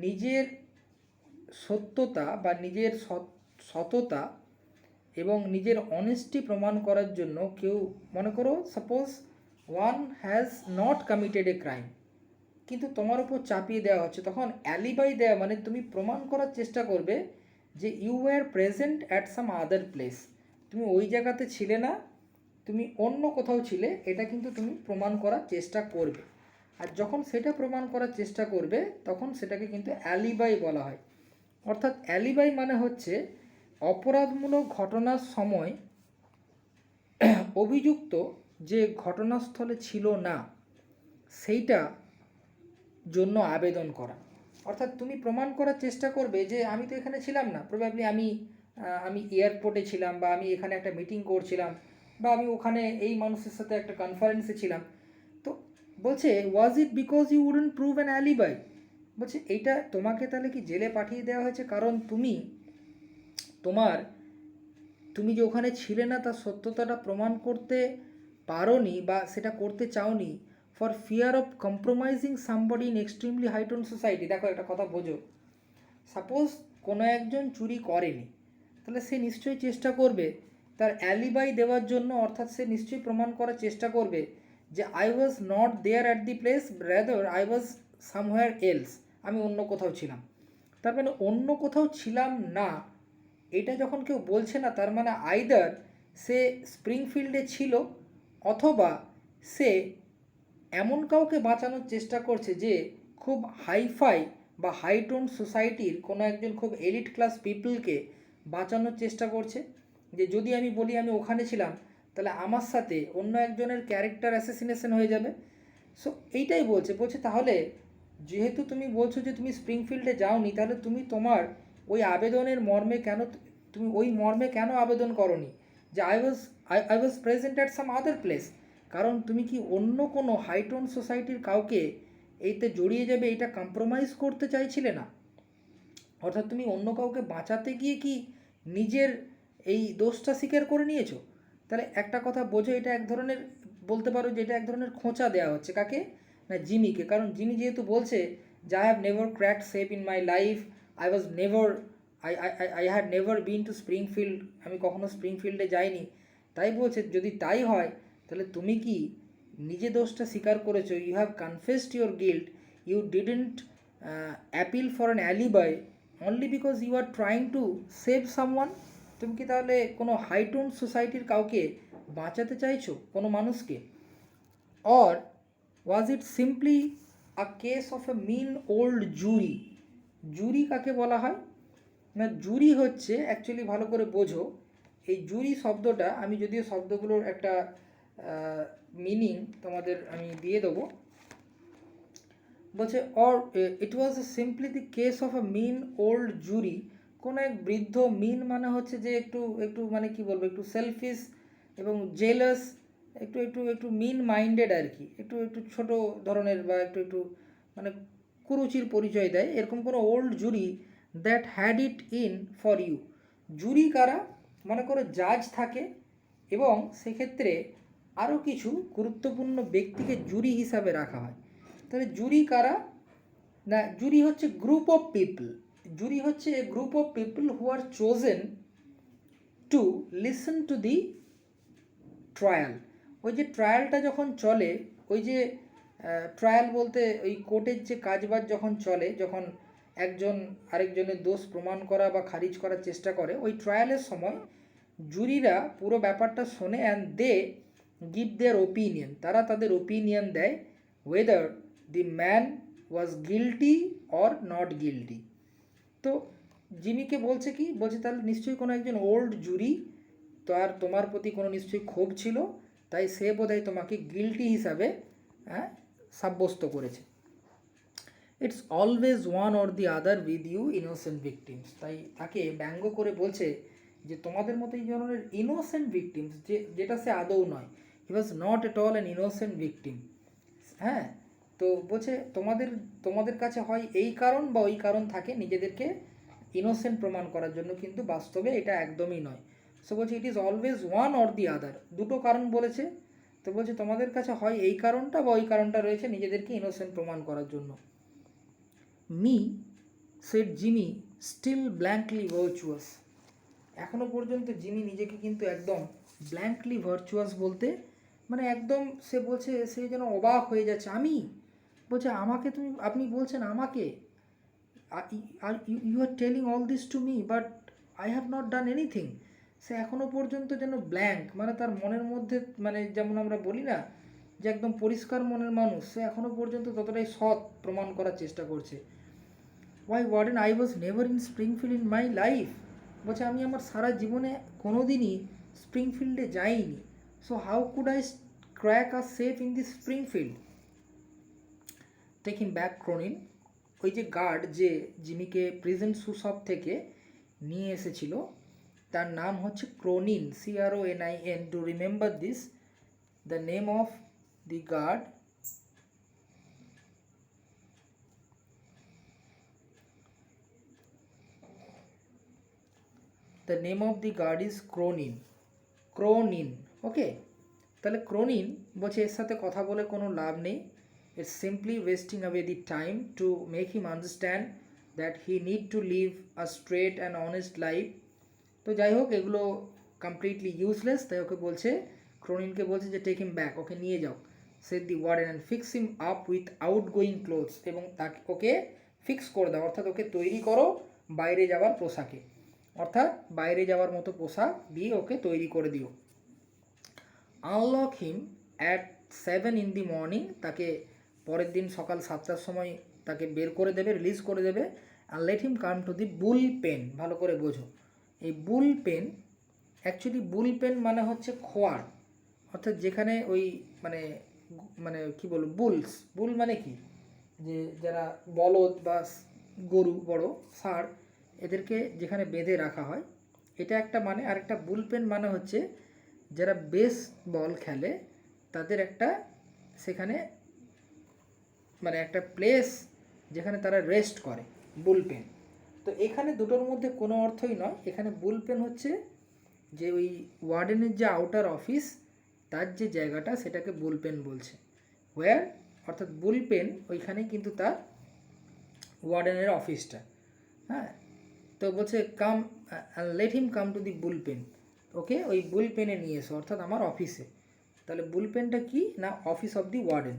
নিজের সত্যতা বা নিজের সততা এবং নিজের অনেস্টি প্রমাণ করার জন্য কেউ, মনে করো suppose one has not committed a crime, কিন্তু তোমার উপর চাপিয়ে দেওয়া হচ্ছে, তখন অ্যালিবাই দেওয়া মানে তুমি প্রমাণ করার চেষ্টা করবে যে you were present at some other place, তুমি ওই জায়গাতে ছিলে না, তুমি অন্য কোথাও ছিলে, এটা কিন্তু তুমি প্রমাণ করার চেষ্টা করবে। আর যখন সেটা প্রমাণ করার চেষ্টা করবে তখন সেটাকে কিন্তু অ্যালিবাই বলা হয়। অর্থাৎ অ্যালিবাই মানে হচ্ছে অপরাধমূলক ঘটনার সময় অভিযুক্ত যে ঘটনাস্থলে ছিল না সেইটা জন্য আবেদন করা। অর্থাৎ তুমি প্রমাণ করার চেষ্টা করবে যে আমি তো এখানে ছিলাম না, প্রবাবলি আমি এয়ারপোর্টে ছিলাম, বা আমি এখানে একটা মিটিং করছিলাম, বা আমি ওখানে এই মানুষের সাথে একটা কনফারেন্সে ছিলাম। তো বলছে was it because you wouldn't prove an alibi. বলছে এইটা তোমাকে তাহলে কি জেলে পাঠিয়ে দেওয়া হয়েছে কারণ তুমি যে ওখানে ছিলে না তার সত্যতাটা প্রমাণ করতে পারোনি বা সেটা করতে চাওনি, for fear of compromising somebody in extremely high tone society. দেখো একটা কথা বোঝো, সাপোজ কোনো একজন চুরি করেনি, তাহলে সে নিশ্চয়ই চেষ্টা করবে তার অ্যালিবাই দেওয়ার জন্য, অর্থাৎ সে নিশ্চয়ই প্রমাণ করার চেষ্টা করবে যে I was not there at the place, rather I was somewhere else, আমি অন্য কোথাও ছিলাম। তার মানে অন্য কোথাও ছিলাম না, এটা যখন কেউ বলছে না, তার মানে আইদার সে স্প্রিংফিল্ডে ছিল, অথবা সে এমন কাউকে বাঁচানোর চেষ্টা করছে যে খুব হাইফাই বা হাইটোন সোসাইটির কোনো একজন খুব এলিট ক্লাস পিপলকে বাঁচানোর চেষ্টা করছে, যে যদি আমি বলি আমি ওখানে ছিলাম তাহলে আমার সাথে অন্য একজনের ক্যারেক্টার অ্যাসাসিনেশন হয়ে যাবে। সো এইটাই বলছে তাহলে যেহেতু তুমি বলছো যে তুমি স্প্রিংফিল্ডে যাওনি, তাহলে তুমি তোমার ওই আবেদনের মর্মে কেন, তুমি ওই মর্মে কেন আবেদন করনি যে I was present at some other place? কারণ তুমি কি অন্য কোনো হাইটোন সোসাইটির কাউকে এইতে জড়িয়ে যাবে এইটা কম্প্রোমাইজ করতে চাইছিলে না? অর্থাৎ তুমি অন্য কাউকে বাঁচাতে গিয়ে কি নিজের এই দোষটা স্বীকার করে নিয়েছো? তাহলে একটা কথা বোঝো, এটা এক ধরনের, বলতে পারো যে এটা এক ধরনের খোঁচা দেওয়া হচ্ছে। কাকে? না, জিমিকে। কারণ জিমি যেহেতু বলছে যে I have never cracked safe in my life, I was never I had never been to Springfield, আমি কখনো স্প্রিংফিল্ডে যাইনি, তাই বলছে যদি তাই হয় তাহলে তুমি কি নিজে দোষটা স্বীকার করেছো, you have confessed your guilt, you didn't appeal for an alibi only because you are trying to save someone. তুমি কি তাহলে কোনো হাইটোন সোসাইটির কাউকে বাঁচাতে চাইছো, কোনো মানুষকে? Or was it simply a case of a mean old jury? Jury কাকে বলা হয়? না, জুরি হচ্ছে অ্যাকচুয়ালি, ভালো করে বোঝো, এই জুরি শব্দটা, আমি যদিও শব্দগুলোর একটা মিনিং তোমাদের আমি দিয়ে দেবো। বলছে or it was simply the case of a mean old jury. কোনো এক বৃদ্ধ, মিন মানে হচ্ছে যে একটু একটু মানে কি বলবো, একটু সেলফিশ এবং জেলাস, একটু একটু একটু মিন মাইন্ডেড আর কি, একটু একটু ছোট ধরনের বা একটু একটু মানে কুরুচির পরিচয় দেয়, এরকম কোনো old jury that had it in for you. Jury কারা? মনে করো জাজ থাকে, এবং সেক্ষেত্রে আরও কিছু গুরুত্বপূর্ণ ব্যক্তিকে জুরি হিসাবে রাখা হয়। তাহলে জুরি কারা? না, জুরি হচ্ছে গ্রুপ অফ পিপল। জুরি হচ্ছে a group of people who are chosen to listen to the trial. ওই যে ট্রায়ালটা যখন চলে, ওই যে ট্রায়াল বলতে ওই কোর্টের যে কাজবাজ যখন চলে, যখন একজন আরেকজনের দোষ প্রমাণ করা বা খারিজ করার চেষ্টা করে, ওই ট্রায়ালের সময় জুরিরা পুরো ব্যাপারটা শোনে and they give their opinion. তারা তাদের ওপিনিয়ন দেয় whether the man was guilty or not guilty. তো জিমিকে বলছে কি, বলছে তাহলে নিশ্চয়ই কোনো একজন ওল্ড জুরি, তো আর তোমার প্রতি কোনো নিশ্চয়ই ক্ষোভ ছিল, তাই সে বোধহয় তোমাকে গিলটি হিসাবে সাব্যস্ত করেছে। It's always one or the other with you innocent victims. তাই তাকে ব্যঙ্গ করে বলছে যে তোমাদের মতো এই ধরনের ইনোসেন্ট ভিকটিমস, যেটা সে আদৌ নয়, he was not at all an innocent victim. হ্যাঁ, তো বলছে তোমাদের তোমাদের কাছে হয় এই কারণ বা ওই কারণ থাকে নিজেদেরকে ইনোসেন্ট প্রমাণ করার জন্য, কিন্তু বাস্তবে এটা একদমই নয়। সো বলছে it is always one or the other, দুটো কারণ বলেছে। তো বলছে তোমাদের কাছে হয় এই কারণটা বা ওই কারণটা রয়েছে নিজেদেরকে ইনোসেন্ট প্রমাণ করার জন্য। Me said Jimmy still blankly virtuous. এখনও পর্যন্ত জিমি নিজেকে কিন্তু একদম ব্ল্যাঙ্কলি ভার্চুয়াস বলতে, মানে একদম সে বলছে, সে যেন অবাক হয়ে যাচ্ছে। আমি বলছে আমাকে তুমি, আপনি বলছেন আমাকে, you are telling all this to me but I have not done anything. সে এখনও পর্যন্ত যেন ব্ল্যাঙ্ক, মানে তার মনের মধ্যে, মানে যেমন আমরা বলি না যে একদম পরিষ্কার মনের মানুষ, সে এখনও পর্যন্ত ততটাই সৎ প্রমাণ করার চেষ্টা করছে। Why warden I was never in Springfield in my life. বলছে আমি আমার সারা জীবনে কোনো দিনই স্প্রিংফিল্ডে যাইনি। So how could I crack a safe in the Springfield. Take him back Cronin. ওই যে গার্ড যে জিমিকে প্রেজেন্ট সুসব থেকে নিয়ে এসেছিল, তার নাম হচ্ছে Cronin, CRONIN। To remember this, the name of the guard, the name of the guard is Cronin. Cronin, okay. তাহলে ক্রোনিন বলছে এর সাথে কথা বলে কোনো লাভ নেই। It's simply wasting away the time to make him understand that he need to live a straight and honest life. তো যাই হোক, এগুলো কমপ্লিটলি ইউজলেস। তাই ওকে বলছে, ক্রোনিনকে বলছে যে টেক হিম ব্যাক, ওকে নিয়ে যাও, shed the warden and fix him up with out going clothes. এবং তাকে ওকে ফিক্স করে দাও, অর্থাৎ ওকে তৈরি করো বাইরে যাওয়ার পোশাকে, অর্থাৎ বাইরে যাওয়ার মতো পোশাক দিয়ে ওকে তৈরি করে দিও। Unlock him at 7 in the morning। তাকে পরের দিন সকাল 7টার সময় তাকে বের করে দেবে, রিলিজ করে দেবে। And let him come to the bull pen. ভালো করে বোঝো, এই বুল পেন, অ্যাকচুয়ালি বুল পেন মানে হচ্ছে খোয়ার, অর্থাৎ যেখানে ওই মানে মানে কী বলবো, বুল মানে কি, যে যারা বলদ বা গরু, বড় ষাঁড়, এদেরকে যেখানে বেঁধে রাখা হয়, এটা একটা মানে। আর একটা বুল পেন মানে হচ্ছে যারা বেস বল খেলে তাদের একটা সেখানে মানে একটা প্লেস যেখানে তারা রেস্ট করে, বুলপেন। তো এখানে দুটোর মধ্যে কোনো অর্থই নয়। এখানে বুলপেন হচ্ছে যে ওই ওয়ার্ডেনের যে আউটার অফিস, তার যে জায়গাটা, সেটাকে বুলপেন বলছে। ওয়্যার, অর্থাৎ বুলপেন ওইখানেই কিন্তু তার ওয়ার্ডেনের অফিসটা। হ্যাঁ, তো বলছে কাম, লেট হিম কাম টু দি বুলপেন। ওকে ওই বুলপেনে নিয়ে এসো, অর্থাৎ আমার অফিসে। তাহলে বুলপেনটা কি না, অফিস অফ দি ওয়ার্ডেন।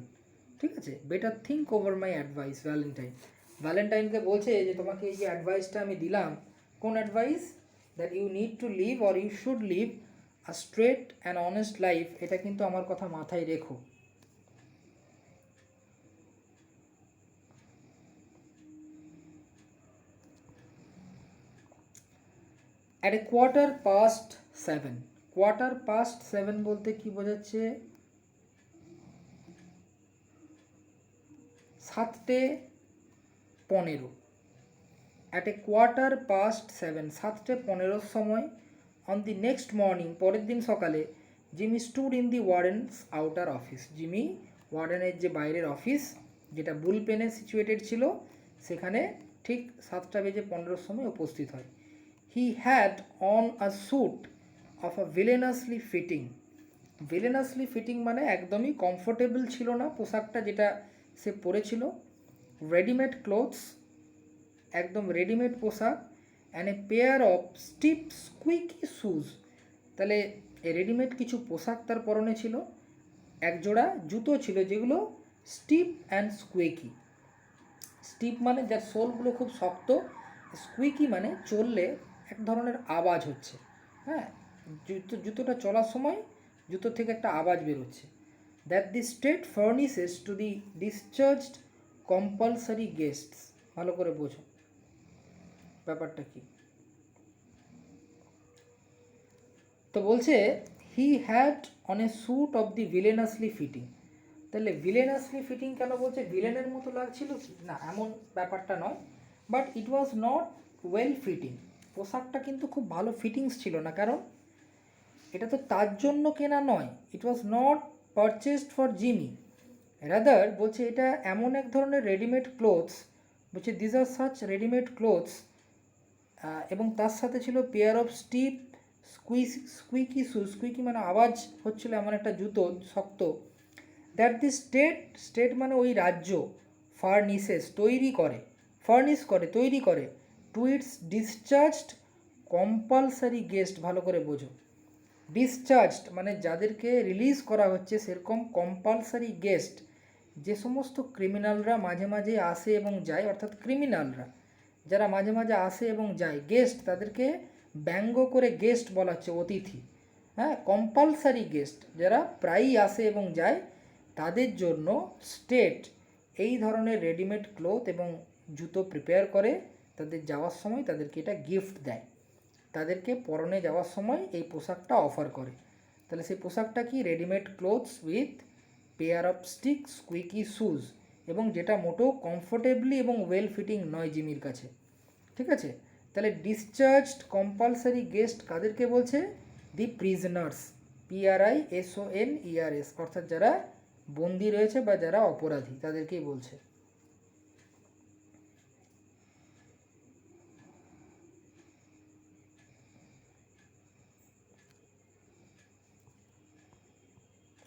ঠিক আছে, better think over my advice Valentine. ভ্যালেন্টাইনকে বলছে যে তোমাকে এই যে অ্যাডভাইসটা আমি দিলাম, কোন advice, that you need to live or you should live a straight and honest life, এটা কিন্তু আমার কথা মাথায় রেখো। At a quarter past 7। quarter past 7 বলতে কি বোঝাচ্ছে, 7:15 at a 7:15 7:15 সময় অন দি নেক্সট মর্নিং পরের দিন সকালে Jimmy stood in the warden's outer office. Jimmy ওয়ার্ডেনের যে বাইরের অফিস যেটা বুলপেনে সিচুয়েটেড ছিল সেখানে ঠিক 7:15 সময় উপস্থিত হয়। He had on a suit of a villainously fitting. Villainously fitting মানে একদমই কমফোর্টেবল ছিল না পোশাকটা যেটা সে পরেছিল। রেডিমেড ক্লোথস, একদম রেডিমেড পোশাক। And a pair of stiff squeaky shoes, তাহলে রেডিমেড কিছু পোশাক তার পরনে ছিল, একজোড়া জুতো ছিল যেগুলো স্টিপ অ্যান্ড স্কুইকি। স্টিপ মানে যার সোলগুলো খুব শক্ত, স্কুইকি মানে চললে এক ধরনের আওয়াজ হচ্ছে, হ্যাঁ, জুতোটা চলার সময় জুতো থেকে একটা আওয়াজ বেরোচ্ছে। That the state furnishes to the discharged compulsory guests. ভালো করে বোঝো ব্যাপারটা কি। তো বলছে he had on a suit of the villainously fitting. তাহলে ভিলেনাসলি ফিটিং কেন বলছে? ভিলেনের মতো লাগছিল না, এমন ব্যাপারটা নয়, but it was not well fitting. পোশাকটা কিন্তু খুব ভালো ফিটিংস ছিল না, কারণ এটা তো তার জন্য কেনা নয়। It was not purchased for Jimmy, rather বলছে এটা এমন এক ধরনের রেডিমেড ক্লোথস, বলছে these are such readymade clothes, এবং তার সাথে ছিল pair of stiff squeaky shoes. Squeaky মানে আওয়াজ হচ্ছিল এমন একটা জুতো শক্ত। দ্যাট দি স্টেট মানে ওই রাজ্য, ফার্নিসেস তৈরি করে, তৈরি করে টু ইটস ডিসচার্জড কম্পালসারি গেস্ট। ভালো করে বোঝো, ডিসচার্জড মানে যাদেরকে রিলিজ করা হচ্ছে, সেরকম কম্পালসারি গেস্ট যে সমস্ত ক্রিমিনালরা মাঝে মাঝে আসে এবং যায়, অর্থাৎ ক্রিমিনালরা যারা মাঝে মাঝে আসে এবং যায়, গেস্ট তাদেরকে ব্যঙ্গ করে গেস্ট বলা হচ্ছে, অতিথি। হ্যাঁ, কম্পালসারি গেস্ট যারা প্রায়ই আসে এবং যায়, তাদের জন্য স্টেট এই ধরনের রেডিমেড ক্লোথ এবং জুতো প্রিপেয়ার করে, তাদের যাওয়ার সময় তাদেরকে এটা গিফট দেয়, তাদেরকে পরনে যাওয়ার সময় এই পোশাকটা অফার করে। তাহলে সেই পোশাকটা কি? Readymade clothes with pair of stiff squeaky shoes, এবং যেটা মোটেও কমফোর্টেবলি এবং ওয়েল ফিটিং নয় জিমির কাছে। ঠিক আছে, তাহলে ডিসচার্জড কম্পালসারি গেস্ট কাদেরকে বলছে? দি প্রিজনার্স, PRISONERS, অর্থাৎ যারা বন্দি রয়েছে বা যারা অপরাধী তাদেরকেই বলছে।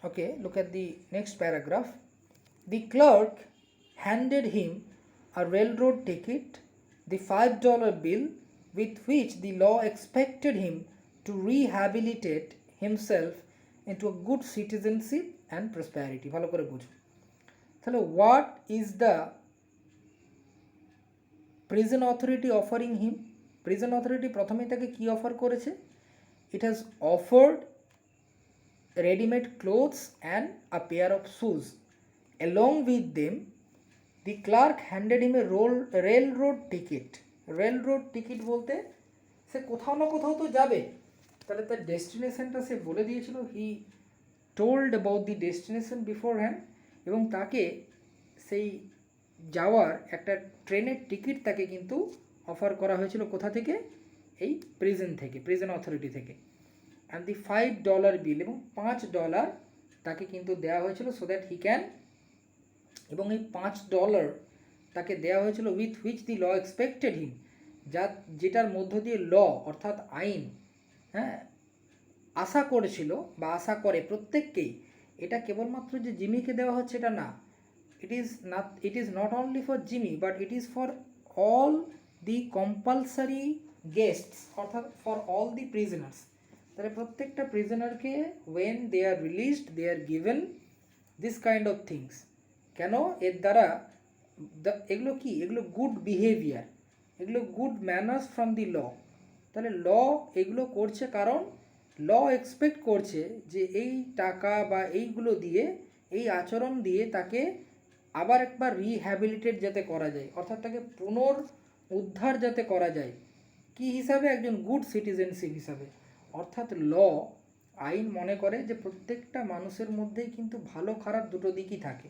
Okay, look at the next paragraph. The clerk handed him a railroad ticket, the $5 bill with which the law expected him to rehabilitate himself into a good citizenship and prosperity. ভালো করে বুঝো তাহলে, what is the prison authority offering him? prison authority প্রথমেই তাকে কি offer করেছে? It has offered ready-made clothes and a pair of shoes. Along with them, the clerk handed him a railroad ticket. railroad ticket বলতে সে কোথাও না কোথাও তো যাবে, তাহলে তার ডেস্টিনেশনটা সে বলে দিয়েছিল। He told about the destination before hand, এবং তাকে সেই যাওয়ার একটা ট্রেনের টিকিট তাকে কিন্তু অফার করা হয়েছিল। কোথা থেকে? এই প্রিজন থেকে, প্রিজন অথরিটি থেকে। অ্যান্ড দি $5 বিল, এবং $5 তাকে কিন্তু দেওয়া হয়েছিল, সো দ্যাট হি ক্যান, এবং এই $5 তাকে দেওয়া হয়েছিল with which the law expected him, যেটার মধ্য দিয়ে ল অর্থাৎ আইন, হ্যাঁ, আশা করেছিল বা আশা করে প্রত্যেককেই। এটা কেবলমাত্র যে জিমিকে দেওয়া হচ্ছে এটা না, it is not only for Jimmy, but it is for all the compulsory guests, অর্থাৎ ফর অল দি প্রিজনার্স। তাহলে প্রত্যেকটা প্রিজনারকে when they are released they are given this kind of things. কেন? এর দ্বারা এগুলো কি? এগুলো গুড বিহেভিয়ার, এগুলো good manners from the law. তাহলে ল এগুলো করছে কারণ ল এক্সপেক্ট করছে যে এই টাকা বা এইগুলো দিয়ে, এই আচরণ দিয়ে তাকে আবার একবার রিহ্যাবিলিটেট যাতে করা যায়, অর্থাৎ তাকে পুনরুদ্ধার যাতে করা যায়। কি হিসাবে? একজন গুড সিটিজেনশিপ হিসাবে। অর্থাৎ ল, আইন মনে করে যে প্রত্যেকটা মানুষের মধ্যেই কিন্তু ভালো খারাপ দুটো দিকই থাকে।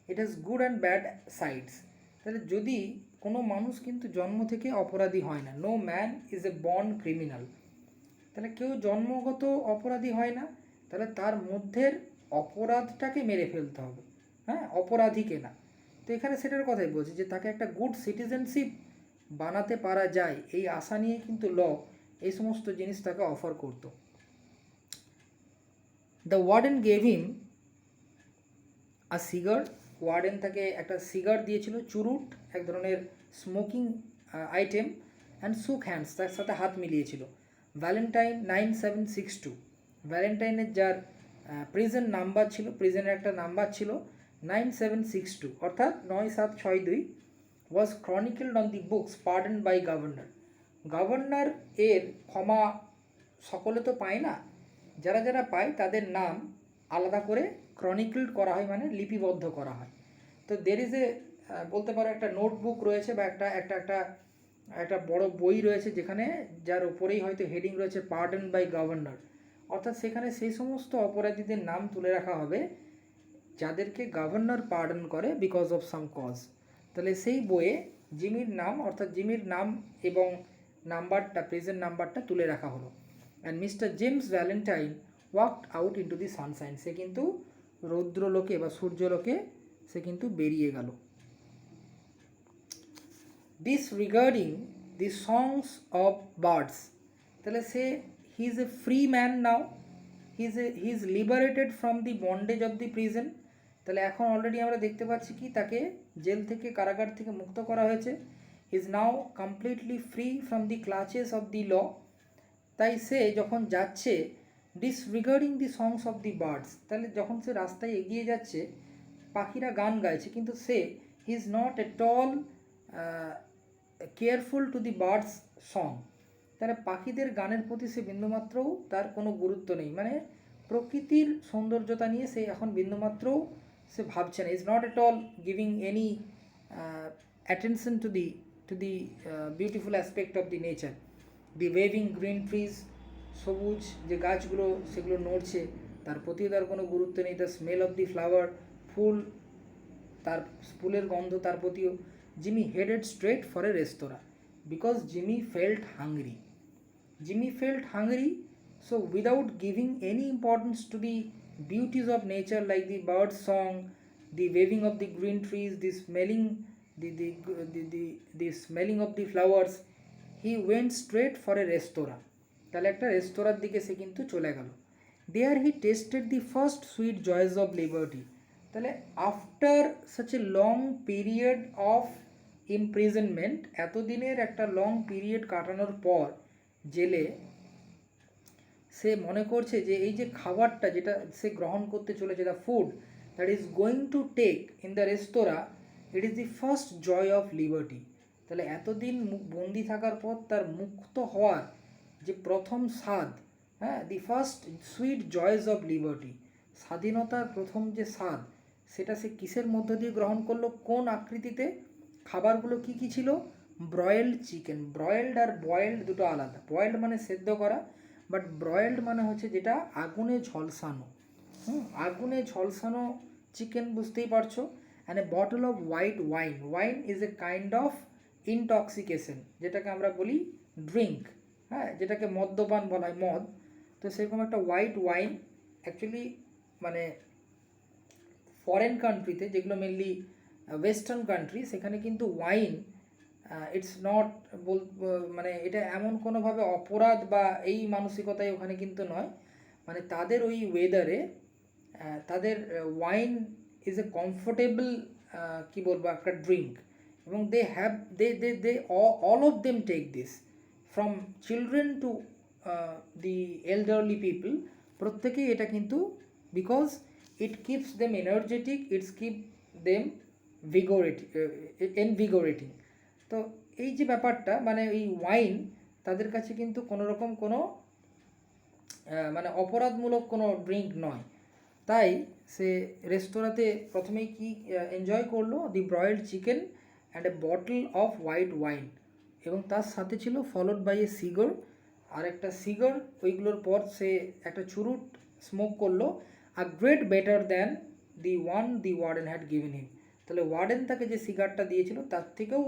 It has good and bad sides. তাহলে যদি কোনো মানুষ কিন্তু জন্ম থেকে অপরাধী হয় না, no man is a born criminal, তাহলে কেউ জন্মগত অপরাধী হয় না, তাহলে তার মধ্যের অপরাধটাকে মেরে ফেলতে হবে, হ্যাঁ, অপরাধীকে না। তো এখানে সেটার কথাই বলছি যে তাকে একটা গুড সিটিজেনশিপ বানাতে পারা যায়, এই আশা নিয়ে কিন্তু ল এই সমস্ত জিনিস তাকে অফার করতো। The warden gave him a cigar, warden তাকে একটা সিগার দিয়েছিল, চুরুট, এক ধরনের স্মোকিং আইটেম, অ্যান্ড সুক হ্যান্ডস, তার সাথে হাত মিলিয়েছিল। ভ্যালেন্টাইন 9762, ভ্যালেন্টাইনের যার প্রিজন নাম্বার ছিল, প্রিজনের একটা নাম্বার ছিল 9762, অর্থাৎ 9762, was chronicled on the books pardon by governor. Governor এর ক্ষমা সকলে তো পায় না, যারা যারা পায় তাদের নাম আলাদা করে ক্রনিকলড করা হয়, মানে লিপিবদ্ধ করা হয়। তো দের ইজ এ, বলতে পারো একটা নোটবুক রয়েছে বা একটা একটা একটা একটা বড় বই রয়েছে যেখানে যার উপরেই হয়তো হেডিং রয়েছে পার্ডন বাই গভর্নর, অর্থাৎ সেখানে সেই সমস্ত অপরাধীদের নাম তুলে রাখা হবে যাদেরকে গভর্নর পার্ডন করে বিকজ অফ সাম কজ। তাহলে সেই বইয়ে জিমির নাম, অর্থাৎ জিমির নাম এবং নাম্বারটা, প্রেজেন্ট নাম্বারটা তুলে রাখা হলো। And mister James Valentine walked out into the sunshine, সে কিন্তু রৌদ্রলোকে বা সূর্যলোকে সে কিন্তু বেরিয়ে গেল। ডিসরিগার্ডিং দি সংস অফ বার্ডস, তাহলে সে he is a free man now, he is liberated from the bondage of the prison. তাহলে এখন অলরেডি আমরা দেখতে পাচ্ছি কি তাকে জেল থেকে, কারাগার থেকে মুক্ত করা হয়েছে। He is now completely free from the clutches of the law. তাই সে যখন যাচ্ছে, ডিসরিগার্ডিং দি সংস অফ দি বার্ডস, তাহলে যখন সে রাস্তায় এগিয়ে যাচ্ছে, পাখিরা গান গাইছে, কিন্তু সে he is not at all careful to the birds song, তাহলে পাখিদের গানের প্রতি সে বিন্দুমাত্রও তার কোনো গুরুত্ব নেই, মানে প্রকৃতির সৌন্দর্যতা নিয়ে সে এখন বিন্দুমাত্রও সে ভাবছে না। Is not at all giving any attention to the beautiful aspect of the nature. The waving green trees, সবুজ যে গাছগুলো সেগুলো নড়ছে, তার প্রতিও তার কোনো গুরুত্ব নেই। The smell of the flower, ফুল, তার ফুলের গন্ধ তার প্রতিও। Jimmy headed straight for a restaurant because Jimmy felt hungry. Jimmy felt hungry, so without giving any importance to the beauties of nature like the bird's song, the waving of the green trees, the smelling of the flowers, he went straight for a restaurant. তাহলে একটা রেস্তোরাঁর দিকে সে কিন্তু চলে গেল। There he tasted the first sweet joys of liberty. তাহলে after such a long period of imprisonment, এতদিনের একটা লং পিরিয়ড কাটানোর পর জেলে, সে মনে করছে যে এই যে খাবারটা যেটা সে গ্রহণ করতে চলেছে, the food that is going to take in the restaurant, it is the first joy of liberty. তাহলে এতদিন বন্দি থাকার পর তার মুক্ত হওয়ার যে প্রথম স্বাদ, হ্যাঁ, the first sweet joys of liberty, স্বাধীনতার প্রথম যে স্বাদ, সেটা সে কিসের মধ্য দিয়ে গ্রহণ করলো, কোন আকৃতিতে? খাবারগুলো কি কি ছিল? ব্রয়েলড চিকেন। ব্রয়েলড আর বয়েলড দুটো আলাদা। বয়েলড মানে সেদ্ধ করা, বাট ব্রয়েলড মানে হচ্ছে যেটা আগুনে ঝলসানো, আগুনে ঝলসানো চিকেন, বুঝতেই পারছো। And a bottle of white wine. Wine is a kind of intoxication, যেটাকে আমরা বলি ড্রিঙ্ক, হ্যাঁ, যেটাকে মদ্যপান বলা হয়, মদ। তো সেরকম একটা হোয়াইট ওয়াইন, অ্যাকচুয়ালি মানে ফরেন কান্ট্রিতে, যেগুলো মেনলি ওয়েস্টার্ন কান্ট্রি, সেখানে কিন্তু ওয়াইন ইটস নট মানে এটা এমন কোনোভাবে অপরাধ বা এই মানসিকতায় ওখানে কিন্তু নয়, মানে তাদের ওই ওয়েদারে তাদের ওয়াইন ইজ এ কমফোর্টেবল, কী বলবো, একটা ড্রিঙ্ক। এবং they have they all of them take this, from children to the elderly people, প্রত্যেকেই এটা কিন্তু, because it keeps them energetic, it's keep them invigorating. তো এই যে ব্যাপারটা, মানে এই ওয়াইন তাদের কাছে কিন্তু কোনো রকম কোনো মানে অপরাধমূলক কোনো ড্রিঙ্ক নয়। তাই সে রেস্তোরাঁতে প্রথমেই কি এনজয় করলো? The broiled chicken and a bottle of white wine, এবং তার সাথে ছিল ফলোড বাই এ সিগার, আর একটা সিগার। ওইগুলোর পর সে একটা চুরুট স্মোক করলো, a great better than the one the warden had given him. তাহলে ওয়ার্ডেন তাকে যে সিগারটা দিয়েছিল তার থেকেও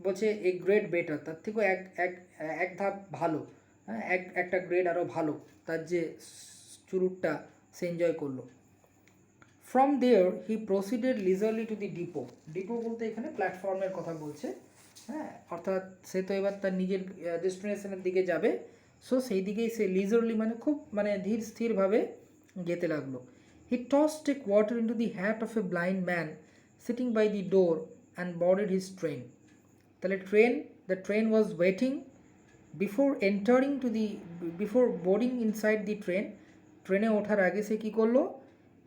বলছে এ গ্রেড বেটার, তার থেকেও এক এক এক ধাপ ভালো, হ্যাঁ একটা গ্রেড আরও ভালো তার যে চুরুটটা সে এনজয় করলো। From there he proceeded leisurely to the depot. Depot বলতে এখানে প্ল্যাটফর্মের কথা বলছে, হ্যাঁ অর্থাৎ সে তো এবার তার নিজের ডেস্টিনেশনের দিকে যাবে, সো সেই দিকেই সে লিজারলি মানে খুব মানে ধীর স্থিরভাবে যেতে লাগলো। He tossed a quarter into the hat of a blind man sitting by the door and boarded his train. তাহলে the train was waiting before boarding inside the train, ট্রেনে ওঠার আগে সে কী করলো,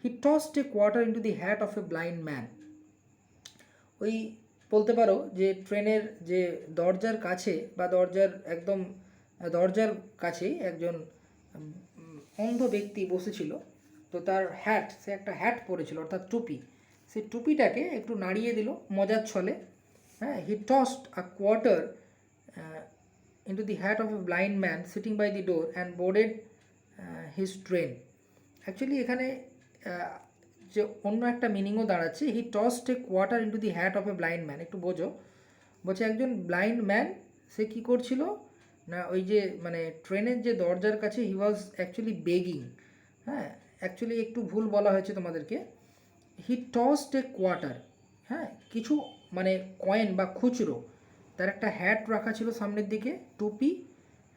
he tossed a quarter into the hat of a blind man. ওই বলতে পারো যে ট্রেনের যে দরজার কাছে বা দরজার কাছেই একজন অন্ধ ব্যক্তি বসেছিল, তো তার সে একটা হ্যাট পরেছিল অর্থাৎ টুপি, সেই টুপিটাকে একটু নাড়িয়ে দিল মজার ছলে, হ্যাঁ। He tossed a quarter into the hat of a blind man sitting by the door and boarded his train. Actually এখানে যে অন্য একটা মিনিংও দাঁড়াচ্ছে, he tossed a quarter into the hat of a blind man. একটু বোঝো, বলছে একজন ব্লাইন্ড ম্যান সে কী করছিল না, ওই যে মানে ট্রেনের যে দরজার কাছে হি ওয়াজ অ্যাকচুয়ালি বেগিং, হ্যাঁ অ্যাকচুয়ালি একটু ভুল বলা হয়েছে তোমাদেরকে। হি টসড এ কোয়ার্টার, হ্যাঁ কিছু মানে কয়েন বা খুচরো, তার একটা হ্যাট রাখা ছিল সামনের দিকে, টুপি,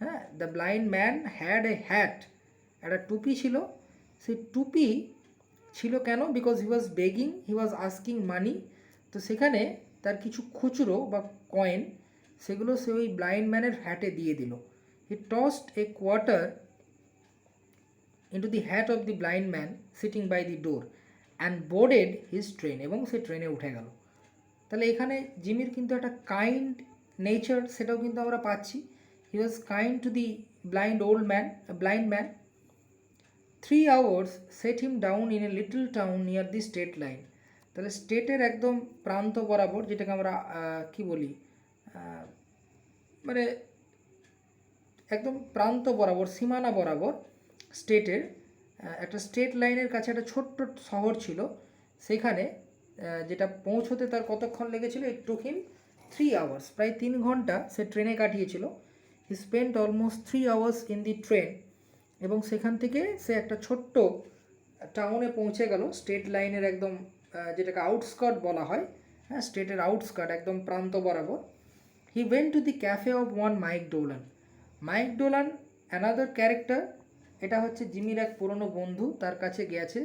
হ্যাঁ the blind man had a hat, একটা টুপি ছিল, সেই টুপি ছিল কেন, because he was begging, he was asking money, তো সেখানে তার কিছু খুচরো বা কয়েন সেগুলো সে ওই ব্লাইন্ড ম্যানের হ্যাটে দিয়ে দিল। He tossed a quarter into the hat of the blind man sitting by the door and boarded his train, এবং সে ট্রেনে উঠে গেল। তাহলে এখানে জিমির কিন্তু একটা কাইন্ড নেচার সেটাও কিন্তু আমরা পাচ্ছি। He was kind to the blind man. 3 hours set him down in a little town near the state line। তাহলে স্টেটের একদম প্রান্ত বরাবর, যেটাকে আমরা কি বলি মানে একদম প্রান্ত বরাবর, সীমানা বরাবর স্টেটের একটা স্টেট লাইনের কাছে একটা ছোট্ট শহর ছিল, সেখানে যেটা পৌঁছতে তার কতক্ষণ লেগেছিল, ইট টুক হিম 3 hours, প্রায় 3 ঘন্টা সে ট্রেনে কাটিয়েছিল। He spent almost 3 hours in the train, এবং সেখান থেকে সে একটা ছোট্ট টাউনে পৌঁছে গেল, স্টেট লাইনের একদম যেটাকে আউটস্কার্ট বলা হয়, হ্যাঁ স্টেটের আউটস্কার্ট একদম প্রান্ত বরাবর। He went to the cafe of one Mike Dolan. Mike Dolan another character, এটা হচ্ছে জিমির এক পুরনো বন্ধু, তার কাছে গিয়েছে।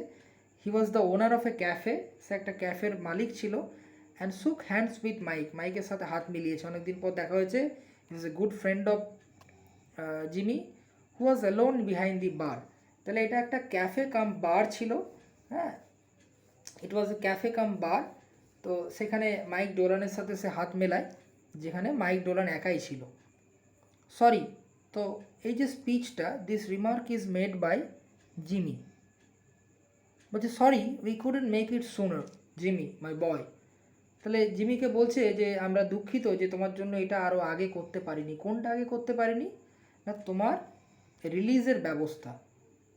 He was the owner of a cafe, সে একটা ক্যাফের মালিক ছিল। অ্যান্ড সুক হ্যান্ডস উইথ মাইকের সাথে হাত মিলিয়েছে, অনেকদিন পর দেখা হয়েছে। Is a good friend of Jimmy, who was alone behind the bar. তাহলে এটা একটা ক্যাফে কাম বার ছিল, হ্যাঁ ইট ওয়াজ এ ক্যাফে কাম বার। তো সেখানে মাইক ডোলানের সাথে সে হাত মেলায়, যেখানে মাইক ডোলান একাই ছিল। সরি, তো এই যে স্পিচটা, this remark is made by Jimmy, বলছে sorry we couldn't make it sooner Jimmy my boy. তাহলে জিমিকে বলছে যে আমরা দুঃখিত যে তোমার জন্য এটা আরও আগে করতে পারিনি। কোনটা আগে করতে পারিনি না, তোমার রিলিজের ব্যবস্থা,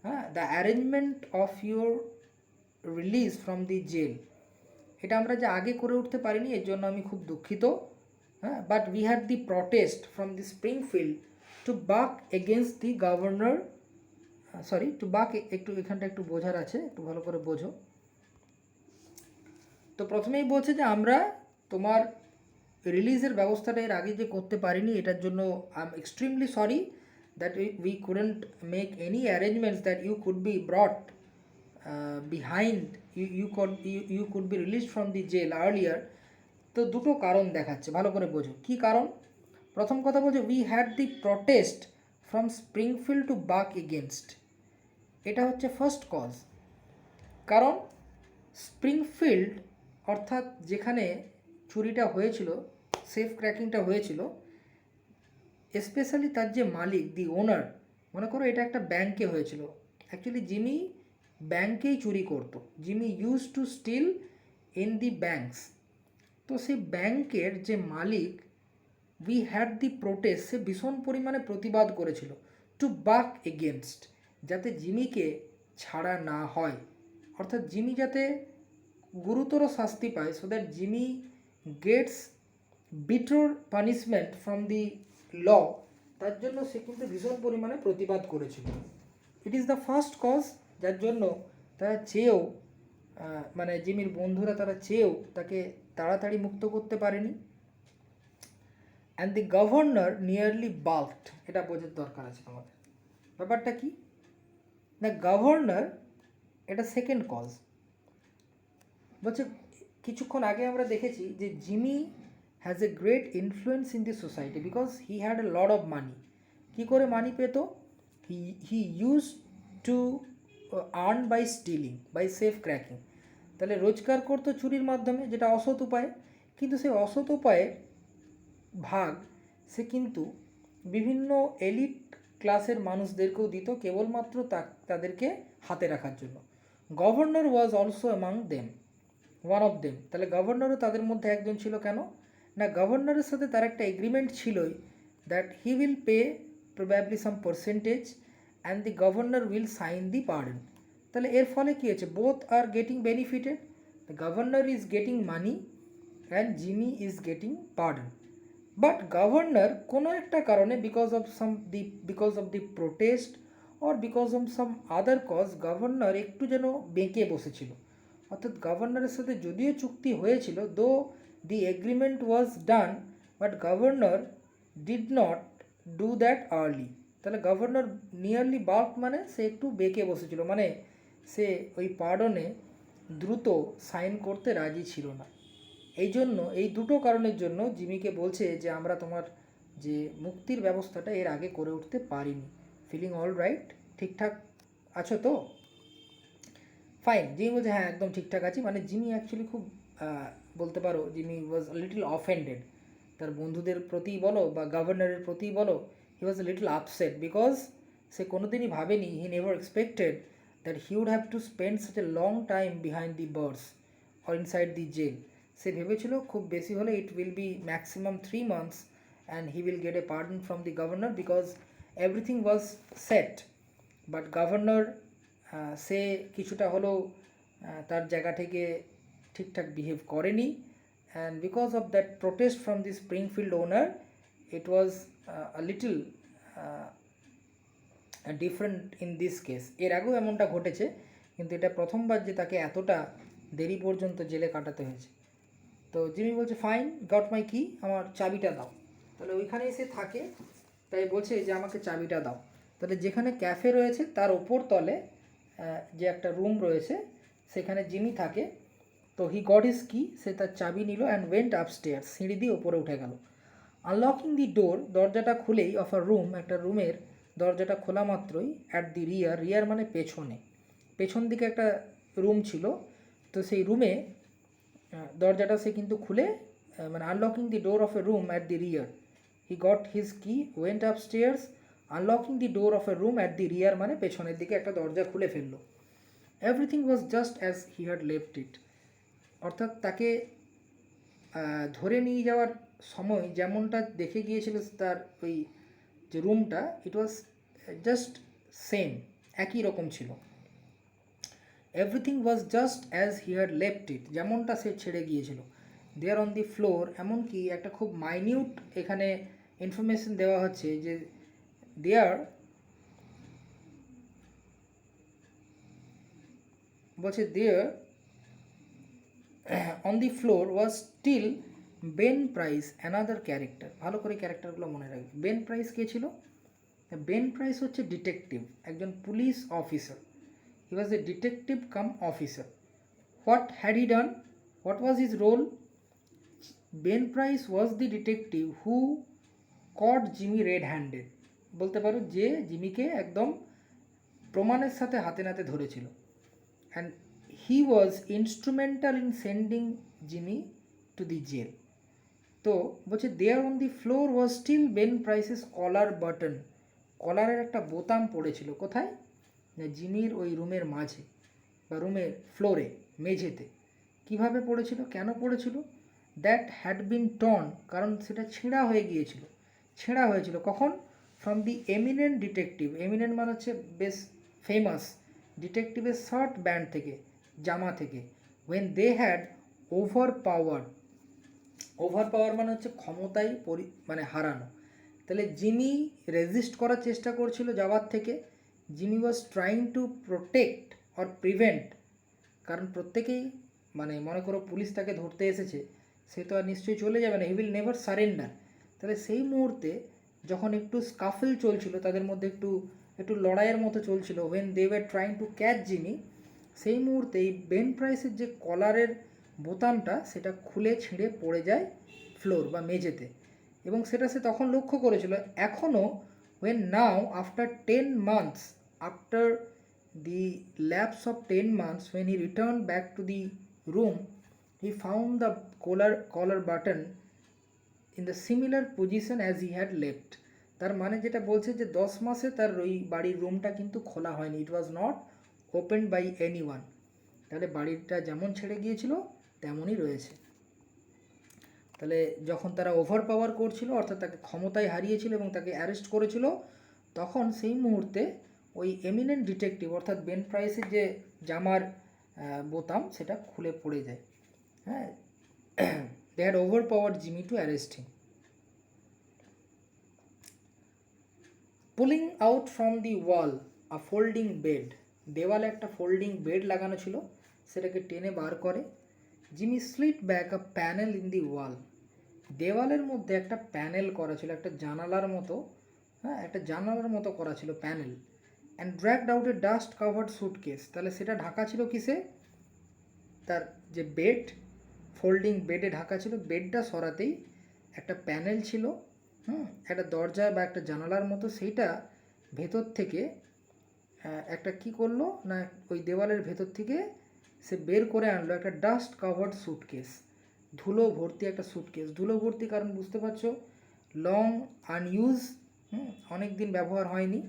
হ্যাঁ the arrangement of your release from the jail, এটা আমরা যে আগে করে উঠতে পারিনি, এর জন্য আমি খুব দুঃখিত, হ্যাঁ। But we had the protest from the Springfield to buck against the governor, sorry to buck, একটু এখানটা একটু বোঝার আছে, একটু ভালো করে বোঝো। তো প্রথমেই বলছে যে আমরা তোমার রিলিজের ব্যবস্থাটা এর আগে যে করতে পারিনি, এটার জন্য I am extremely sorry that we couldn't make any arrangements that you could be brought behind, you could be release from the jail earlier. তো দুটো কারণ দেখাচ্ছে, ভালো করে বোঝো কী কারণ। প্রথম কথা বলছে we had the protest from Springfield to buck against, এটা হচ্ছে ফার্স্ট কজ। কারণ স্প্রিংফিল্ড অর্থাৎ যেখানে চুরিটা হয়েছিল, সেফ ক্র্যাকিংটা হয়েছিল, স্পেশালি তার যে মালিক, দি ওনার, মনে করো এটা একটা ব্যাংকে হয়েছিল। অ্যাকচুয়ালি জিমি ব্যাংকেই চুরি করতো, Jimmy use to steal in the banks. তো সেই ব্যাংকের যে মালিক, উই হ্যাড দি প্রোটেস্ট, সে ভীষণ পরিমাণে প্রতিবাদ করেছিল, টু বাক এগেনস্ট, যাতে জিমিকে ছাড়া না হয়, অর্থাৎ জিমি যাতে গুরুতর শাস্তি পায়, so that Jimmy gets bitter punishment from the law, তার জন্য সে কিন্তু ভীষণ পরিমাণে প্রতিবাদ করেছিল। It is the first cause, যার জন্য তারা চেয়েও মানে জিমির বন্ধুরা তারা চেয়েও তাকে তাড়াতাড়ি মুক্ত করতে পারেনি। And the governor nearly balked, এটা বোঝার দরকার আছে আমাদের। ব্যাপারটা কি, দ্য গভর্নর, এটা সেকেন্ড কজ। বলছে কিছুক্ষণ আগে আমরা দেখেছি যে Jimmy has a great influence in the society because he had a lot of money. কী করে মানি পেত? He use to earn by stealing, by safe cracking. তাহলে রোজগার করতো চুরির মাধ্যমে, যেটা অসৎ উপায়, কিন্তু সেই অসৎ উপায়ে ভাগ সে কিন্তু বিভিন্ন এলিট ক্লাসের মানুষদেরকেও দিত, কেবলমাত্র তাদেরকে হাতে রাখার জন্য। Governor was also among them, one of them. তাহলে গভর্নরও তাদের মধ্যে একজন ছিল। কেন না, গভর্নরের সাথে তার একটা এগ্রিমেন্ট ছিলই, that he will pay probably some percentage and the governor will sign the pardon. তাহলে এর ফলে কী হয়েছে, both are getting benefited, the governor is getting money and Jimmy is getting pardon. But governor কোনো একটা কারণে because of the protest or because of some other cause, governor একটু যেন বেঁকে বসেছিল। অর্থাৎ গভর্নরের সাথে যদিও চুক্তি হয়েছিল, though the agreement was done, but governor did not do that early. তাহলে গভর্নর নিয়ারলি বাল্ক মানে সে একটু বেঁকে বসেছিল, মানে সে ওই পার্ডনে দ্রুত সাইন করতে রাজি ছিল না। এই জন্য এই দুটো কারণের জন্য জিমিকে বলছে যে আমরা তোমার যে মুক্তির ব্যবস্থাটা এর আগে করে উঠতে পারিনি। Feeling all right? ঠিকঠাক আছো তো? ফাইন। জিমি বলছে হ্যাঁ একদম ঠিকঠাক আছি। মানে জিমি অ্যাকচুয়ালি খুব বলতে পারো জিমি ওয়াজ লিটল অফেন্ডেড। তার বন্ধুদের প্রতি বলো বা গভর্নরের প্রতি বলো, he was little upset because সে কোনোদিনই ভাবেনি, he never expected that he would have to spend such a long time behind the bars or inside the jail. সে ভেবেছিল খুব বেশি হলে it will be maximum 3 months and he will get a pardon from the governor because everything was set. But governor সে কিছুটা হলেও তার জায়গা থেকে ঠিকঠাক বিহেভ করেনি, and because of that protest from the Springfield owner it was a little different in this case. এর আগেও এমনটা ঘটেছে, কিন্তু এটা প্রথমবার যে তাকে এতটা দেরি পর্যন্ত জেলে কাটাতে হয়েছে। তো জিমি বলছে ফাইন, গট মাই কি, আমার চাবিটা দাও। তাহলে ওইখানে এসে থাকে, তাই বলছে যে আমাকে চাবিটা দাও। তাহলে যেখানে ক্যাফে রয়েছে তার ওপর তলে যে একটা রুম রয়েছে সেখানে জিমি থাকে। তো হি গট হিজ কি, সে তার চাবি নিল অ্যান্ড ওয়েন্ট আপস্টেয়ার, সিঁড়ি দিয়ে ওপরে উঠে গেল। আনলকিং দি ডোর, দরজাটা খুলেই, অফ আ রুম, একটা রুমের দরজাটা খোলা মাত্রই, অ্যাট দি রিয়ার, রিয়ার মানে পেছনে, পেছন দিকে একটা রুম ছিল। তো সেই রুমে দরজাটা সে কিন্তু খুলে, মানে unlocking the door of a room at the rear, he got his key, went upstairs, unlocking the door of a room at the rear মানে পেছনের দিকে একটা দরজা খুলে ফেললো। Everything was just as he had left it. অর্থাৎ তাকে ধরে নিয়ে যাওয়ার সময় যেমনটা দেখে গিয়েছিল তার ওই যে রুমটা, ইট ওয়াজ জাস্ট সেম, একই রকম ছিল। Everything was just as he had left ইট, যেমনটা সে ছেড়ে গিয়েছিল। দেয়ার অন দি ফ্লোর, এমনকি একটা খুব মাইনিউট এখানে ইনফরমেশন দেওয়া হচ্ছে যে দেয়ার, বলছে there on the floor was still Ben Price, another character. ভালো করে ক্যারেক্টারগুলো মনে রাখবে। বেন প্রাইস কে ছিল? বেন প্রাইস হচ্ছে ডিটেকটিভ, একজন police officer. He was a detective cum officer. What had he done, what was his role? Ben Price was the detective who caught Jimmy red handed. বলতে পারো যে জিমিকে একদম প্রমাণের সাথে হাতে নাতে ধরেছিল। And he was instrumental in sending Jimmy to the jail. তো বলছে there on the floor was still Ben Price's collar button, কলারের একটা বোতাম পড়েছিল। কোথায়? না জিমির ওই রুমের মাঝে বা রুমের ফ্লোরে, মেঝেতে। কিভাবে পড়েছিল, কেন পড়েছিল? দ্যাট হ্যাড বিন টর্ন, কারণ সেটা ছেঁড়া হয়ে গিয়েছিল। ছেঁড়া হয়েছিল কখন? From the eminent detective, eminent মানে হচ্ছে বেশ ফেমাস, ডিটেকটিভের শার্ট ব্যান্ড থেকে, জামা থেকে, when they had overpowered, ওভারপাওয়ার মানে হচ্ছে ক্ষমতায় মানে হারানো। তাহলে জিমি রেজিস্ট করার চেষ্টা করছিল যাওয়ার থেকে। Jimmy was trying to protect or prevent, কারণ প্রত্যেকেই মানে মনে করো পুলিশ তাকে ধরতে এসেছে, সে তো আর নিশ্চয়ই চলে যাবে না, হি উইল নেভার সারেন্ডার। তাহলে সেই মুহূর্তে যখন একটু স্কাফল চলছিল, তাদের মধ্যে একটু একটু লড়াইয়ের মতো চলছিল, when they were trying to catch Jimmy, সেই মুহূর্তে এই বেন প্রাইসের যে কলারের বোতামটা সেটা খুলে ছিঁড়ে পড়ে যায় ফ্লোর বা মেঝেতে, এবং সেটা সে তখন লক্ষ্য করেছিল। এখনও when now after 10 months, after the lapse of 10 months, when he returned back to the room, he found the collar button in the similar position as he had left. তার মানে যেটা বলছে যে 10 মাসে তার ওই বাড়ির রুমটা কিন্তু খোলা হয়নি, it was not open by anyone. তাহলে বাড়িটা যেমন ছেড়ে গিয়েছিল তেমনই রয়েছে। তাহলে যখন তারা ওভার পাওয়ার করছিল, অর্থাৎ তাকে ক্ষমতায় হারিয়েছিল এবং তাকে অ্যারেস্ট করেছিল, তখন সেই মুহূর্তে ওই এমিনেন্ট ডিটেকটিভ অর্থাৎ বেন প্রাইসের যে জামার বোতাম সেটা খুলে পড়ে যায়। হ্যাঁ, they had over power Jimmy to arrest him. Pulling out from the wall a folding bed, দেওয়ালে একটা ফোল্ডিং বেড লাগানো ছিল, সেটাকে টেনে বার করে। Jimmy slid back a panel in the wall, দেওয়ালের মধ্যে একটা প্যানেল করা ছিল, একটা জানালার মতো, হ্যাঁ একটা জানালার মতো করা ছিল panel. And dragged out A dust covered suitcase, তাহলে সেটা ঢাকা ছিল কিসে, তার যে বেড, ফোল্ডিং বেডে ঢাকা ছিল, বেডটা সরাতেই একটা প্যানেল ছিল, একটা দরজা বা একটা জানালার মতো, সেইটা ভেতর থেকে একটা কি করলো না, ওই দেওয়ালের ভেতর থেকে সে বের করে আনলো একটা ডাস্ট কাভার্ড সুটকেস, ধুলো ভর্তি একটা সুটকেস। ধুলো ভর্তি কারণ বুঝতে পারছো, লং আনইউজ, অনেক দিন ব্যবহার হয়নি।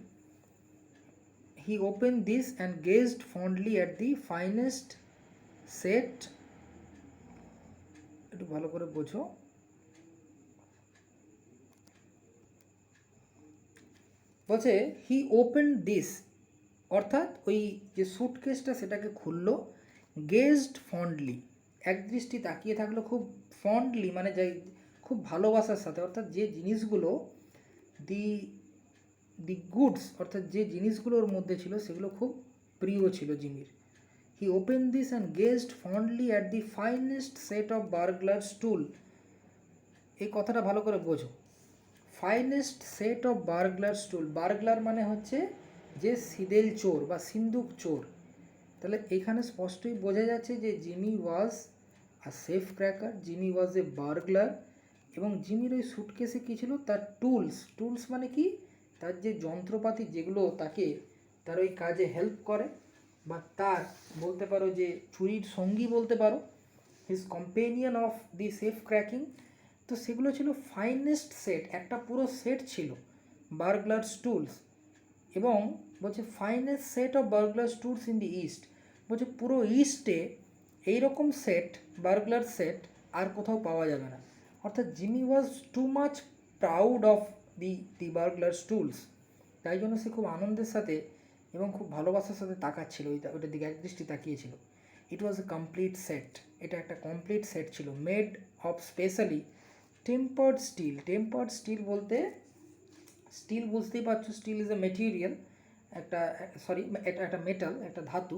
He open this and gazed fondly at the finest set, একটু ভালো করে বোঝো, বলছে হি ওপেন দিস, অর্থাৎ ওই যে সুটকেসটা সেটাকে খুললো, গেজড ফন্ডলি, একদৃষ্টি তাকিয়ে থাকলো, খুব ফন্ডলি মানে যাই খুব ভালোবাসার সাথে, অর্থাৎ যে জিনিসগুলো দি দি গুডস, অর্থাৎ যে জিনিসগুলোর মধ্যে ছিল সেগুলো খুব প্রিয় ছিল জিমির। He open this and gazed fondly at the finest set of burglar stool, এই কথাটা ভালো করে বোঝো, finest set of burglar stool, burglar মানে হচ্ছে যে সিদেল চোর বা সিন্দুক চোর। তাহলে এখানে স্পষ্টই বোঝা যাচ্ছে যে Jimmy was a safe cracker, Jimmy was a burglar, এবং জিমির ওই সুটকেসে কী ছিল, তার টুলস, টুলস মানে কি, তার যে যন্ত্রপাতি যেগুলো তাকে তার ওই কাজে হেল্প করে, বা তার বলতে পারো যে চুরির সঙ্গী বলতে পারো, his companion of the safe cracking, তো সেগুলো ছিল ফাইনেস্ট সেট, একটা পুরো সেট ছিল বার্গলার টুলস। এবং বলছে finest set of burglar tools in the east, বলছে পুরো ইস্টে এইরকম সেট, বার্গলার সেট আর কোথাও পাওয়া যাবে না। অর্থাৎ Jimmy was too much proud of the burglar tools, তাই জন্য সে খুব আনন্দের সাথে এবং খুব ভালোবাসার সাথে তাকাচ্ছিল, ওইটার দিকে একদৃষ্টি তাকিয়েছিল। ইট ওয়াজ এ কমপ্লিট সেট, এটা একটা কমপ্লিট সেট ছিল, made of specially tempered steel. Tempered steel বলতে, স্টিল বুঝতেই পারছো, স্টিল ইজ এ মেটেরিয়াল, একটা সরি এটা একটা মেটাল, একটা ধাতু।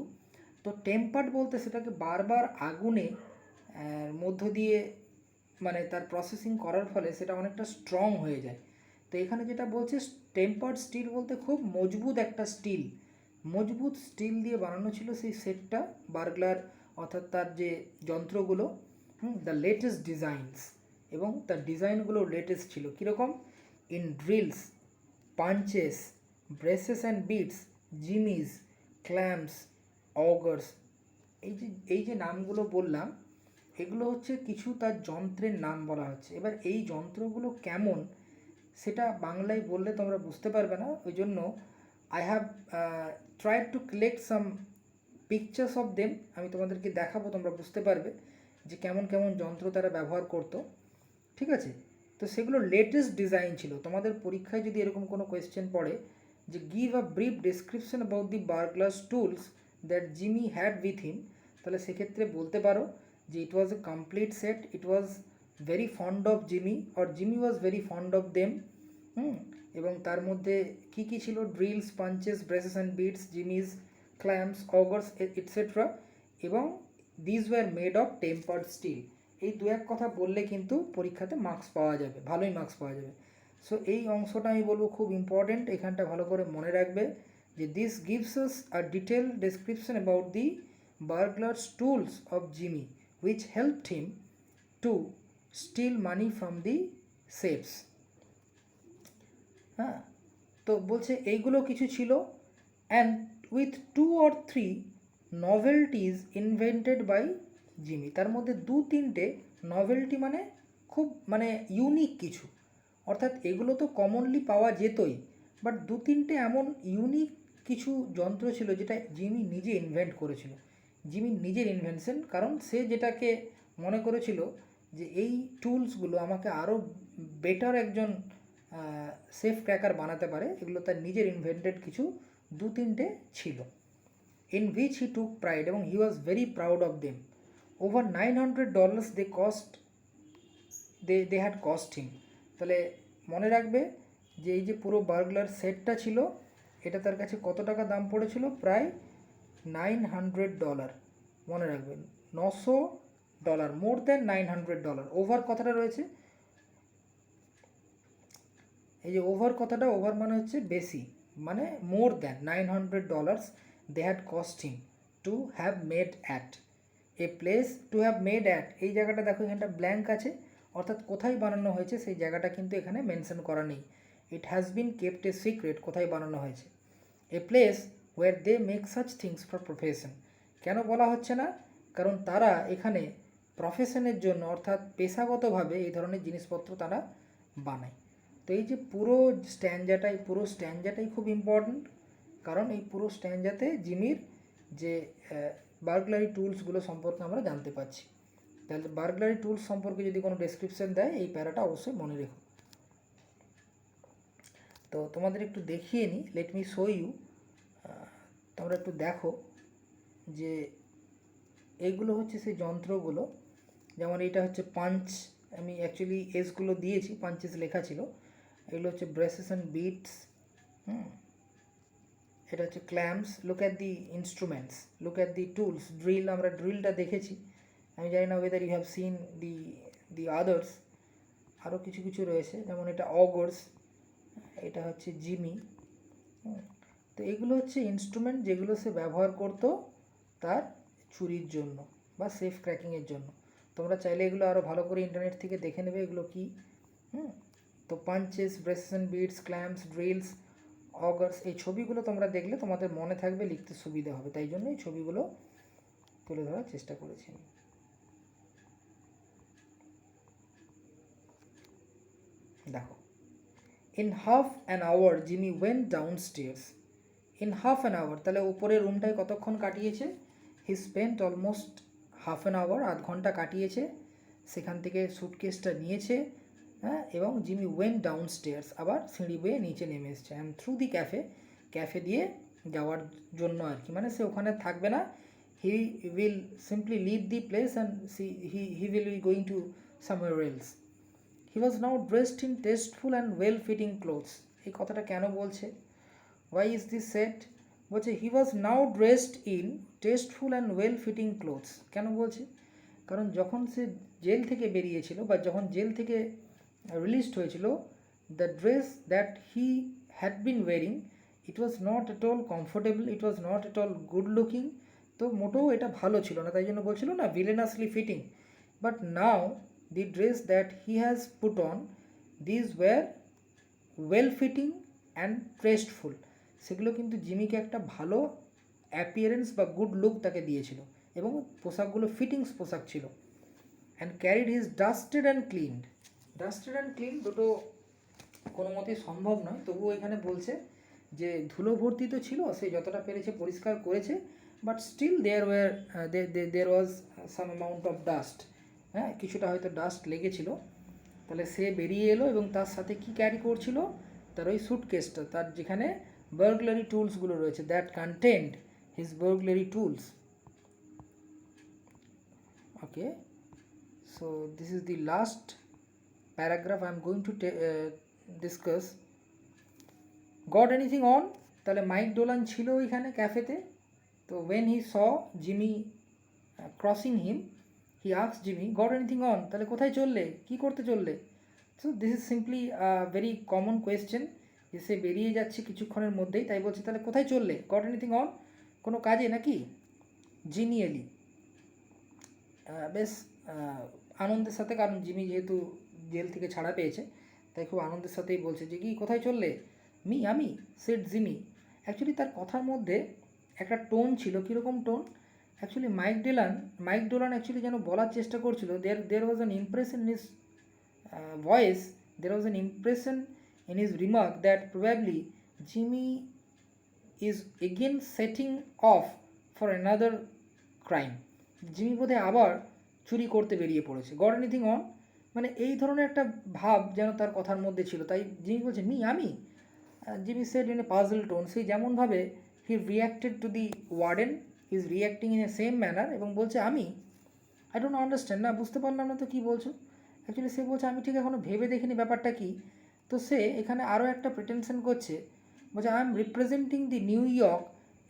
তো টেম্পার্ড বলতে সেটাকে বারবার আগুনে মধ্য দিয়ে মানে তার প্রসেসিং করার ফলে সেটা অনেকটা স্ট্রং হয়ে যায়। তো এখানে যেটা বলছে টেম্পার্ড স্টিল বলতে খুব মজবুত একটা স্টিল, মজবুত স্টিল দিয়ে বানানো ছিল সেই সেটটা, বার্গলার অর্থাৎ তার যে যন্ত্রগুলো, দ্য লেটেস্ট ডিজাইনস, এবং তার ডিজাইনগুলো লেটেস্ট ছিল। কীরকম, in drills, punches, braces and bits, jimmies, clamps, augers, এই যে নামগুলো বললাম, এগুলো হচ্ছে কিছু তার যন্ত্রের নাম বলা হচ্ছে। এবার এই যন্ত্রগুলো কেমন সেটা বাংলায় বললে তোমরা বুঝতে পারবে না, ওই জন্য I have tried to collect some pictures of them, আমি তোমাদেরকে দেখাবো, তোমরা বুঝতে পারবে যে কেমন কেমন যন্ত্র তারা ব্যবহার করতো, ঠিক আছে। তো সেগুলো লেটেস্ট ডিজাইন ছিল। তোমাদের পরীক্ষায় যদি এরকম কোনো কোয়েশ্চেন পড়ে যে give a brief description about the burglars tools that Jimmy had with him, তাহলে সেক্ষেত্রে বলতে পারো যে it was a complete set, it was very fond of Jimmy, or Jimmy was very fond of them. এবং তার মধ্যে কি কি ছিল? Drills, punches, braces and bits, jimmies, clamps, augers etcetera, এবং these were made of tempered steel. এই দু এক কথা বললে কিন্তু পরীক্ষাতে মার্কস পাওয়া যাবে, ভালোই মার্কস পাওয়া যাবে। সো এই অংশটা আমি বলবো খুব ইম্পর্টেন্ট, এখানটা ভালো করে মনে রাখবে যে this gives us a detail description about the burglars tools of Jimmy which helped him to steal money from the safes. হ্যাঁ, তো বলছে এইগুলো কিছু ছিল, and with 2 or 3 novelties invented by Jimmy. তার মধ্যে 2-3টে নভেলটি মানে খুব মানে ইউনিক কিছু, অর্থাৎ এগুলো তো কমনলি পাওয়া যেতই, বাট 2-3টে এমন ইউনিক কিছু যন্ত্র ছিল যেটা জিমি নিজে ইনভেন্ট করেছিল। জিমি নিজের ইনভেনশন, কারণ সে যেটাকে মনে করেছিল যে এই টুলসগুলো আমাকে আরও বেটার একজন সেফ ক্র্যাকার বানাতে পারে, এগুলো তার নিজের ইনভেন্টেড কিছু 2-3টে ছিল। In which he took pride, এবং he was very proud of them. Over $900 they had cost him. তাহলে মনে রাখবে যে এই যে পুরো বার্গলার সেটটা ছিল, এটা তার কাছে কত টাকা দাম পড়েছিল? প্রায় $900। মনে রাখবেন, $900, মোর দ্যান $900। ওভার কথাটা রয়েছে, এই যে ওভার কথাটা, ওভার মানে হচ্ছে বেশি, মানে more than $900 they had cost him to have made at a place. To have made at, এই জায়গাটা দেখো এখানটা ব্ল্যাঙ্ক আছে, অর্থাৎ কোথায় বানানো হয়েছে সেই জায়গাটা কিন্তু এখানে মেনশন করা নেই। It has been kept a secret, কোথায় বানানো হয়েছে। A place where they make such things for profession. কেন বলা হচ্ছে না? কারণ তারা এখানে প্রফেশনের জন্য, অর্থাৎ পেশাগতভাবে এই ধরনের জিনিসপত্র তারা বানায়। তো এই যে পুরো স্ট্যান্ডাটাই খুব ইম্পর্ট্যান্ট, কারণ এই পুরো স্ট্যান্ডাতে জিমির যে বার্গলারি টুলসগুলো সম্পর্কে আমরা জানতে পারছি। তাহলে বার্গলারি টুলস সম্পর্কে যদি কোনো ডেসক্রিপশন দেয়, এই প্যারাটা অবশ্যই মনে রেখো। তো তোমাদের একটু দেখিয়ে নিই, লেট মি শো ইউ। তোমরা একটু দেখো যে এইগুলো হচ্ছে সেই যন্ত্রগুলো। যেমন এটা হচ্ছে পাঞ্চ, আমি অ্যাকচুয়ালি এসগুলো দিয়েছি, পাঞ্চেস লেখা ছিল। এগুলো হচ্ছে ব্রেসেস অ্যান্ড বিটস। এটা হচ্ছে clamps. Look at the instruments, look at the tools. Drill, আমরা ড্রিলটা দেখেছি, আমি জানি না whether you have seen the others. আরও কিছু কিছু রয়েছে, যেমন এটা অগর্স, এটা হচ্ছে জিমি। তো এগুলো হচ্ছে ইনস্ট্রুমেন্ট যেগুলো সে ব্যবহার করতো তার চুরির জন্য বা সেফ ক্র্যাকিংয়ের জন্য। তোমরা চাইলে এগুলো আরও ভালো করে ইন্টারনেট থেকে দেখে নেবে এগুলো কী। তো punches, braces and bits, clamps, drills, augers, এই ছবিগুলো তোমরা দেখলে তোমাদের মনে থাকবে, লিখতে সুবিধা হবে, তাই জন্য এই ছবিগুলো তুলে ধরার চেষ্টা করেছি। দেখো, in half an hour Jimmy went downstairs. In half an hour, তাহলে উপরের রুমটায় কতক্ষণ কাটিয়েছে? He spent almost half an hour, আধ ঘন্টা কাটিয়েছে। সেখান থেকে সুটকেসটা নিয়েছে, হ্যাঁ, এবং জিমি ওয়েন্ট ডাউন স্টেয়ার্স, আবার সিঁড়ি বেয়ে নিচে নেমে এসছে। অ্যান্ড থ্রু দি ক্যাফে দিয়ে যাওয়ার জন্য আর কি, মানে সে ওখানে থাকবে না। He will simply leave the place and he will be going to somewhere else. He was now dressed in tasteful and well fitting clothes. এই কথাটা কেন বলছে? Why is this set? বলছে he was now dressed in tasteful and well fitting clothes. কেন বলছে? কারণ যখন সে jail থেকে বেরিয়েছিল, বা যখন জেল থেকে রিলিজড হয়েছিল, the dress that he had been wiring, it was not at all comfortable, it was not at all good looking. তো মোটেও এটা ভালো ছিল না, তাই জন্য বলছিল না villainously fitting. But now the dress that he has put on, these were well fitting and tasteful. সেগুলো কিন্তু জিমিকে একটা ভালো অ্যাপিয়ারেন্স বা গুড লুক তাকে দিয়েছিল, এবং পোশাকগুলো ফিটিংস পোশাক ছিল। And carried his dusted and cleaned. Dusted and clean দুটো কোনো মতেই সম্ভব নয়, তবুও এখানে বলছে যে ধুলো ভর্তি তো ছিল, সে যতটা পেরেছে পরিষ্কার করেছে, but still there was some amount of dust. হ্যাঁ, কিছুটা হয়তো ডাস্ট লেগেছিল। তাহলে সে বেরিয়ে এলো, এবং তার সাথে কি ক্যারি করছিল? তার ওই সুটকেসটা, তার যেখানে বার্গলারি টুলসগুলো রয়েছে, that contained his burglary tools. Okay, so this is the last paragraph I am going to discuss. Got anything on? তাহলে মাইক ডোলান ছিল ওইখানে ক্যাফেতে। তো when he saw Jimmy crossing him, he asked Jimmy, got anything on? তাহলে কোথায় চললে, কি করতে চললে? So this is simply very common question, যে সে বেরিয়ে যাচ্ছে কিছুক্ষণের মধ্যেই, তাই বলছে তাহলে কোথায় চললে, গট এনিথিং অন, কোনো কাজে নাকি? জিনিয়ালি, বেশ আনন্দের সাথে, কারণ জিমি যেহেতু জেল থেকে ছাড়া পেয়েছে তাই খুব আনন্দের সাথেই বলছে যে কি কোথায় চললে, আমি সেট জিমি। অ্যাকচুয়ালি তার কথার মধ্যে একটা টোন ছিল, কীরকম tone? Actually Mike Dolan actually যেন বলার চেষ্টা করছিল, there was an impression in his voice, there was an impression in his remark that probably Jimmy is again setting off for another crime. Jimmy বোধহয় আবার চুরি করতে বেরিয়ে পড়েছে। গট এনিথিং অন, মানে এই ধরনের একটা ভাব যেন তার কথার মধ্যে ছিল, তাই জিমি বলছে আমি। Jimmy said in a puzzle tone, সেই যেমনভাবে he reacted to the warden, he is reacting in a same manner, এবং বলছে আমি। আই ডোন্ট আন্ডারস্ট্যান্ড, না বুঝতে পারলাম না তো কী বলছো। অ্যাকচুয়ালি সে বলছে আমি ঠিক এখনও ভেবে দেখিনি ব্যাপারটা কী। তো সে এখানে আরও একটা প্রিটেনশন করছে, বলছে I am representing the New York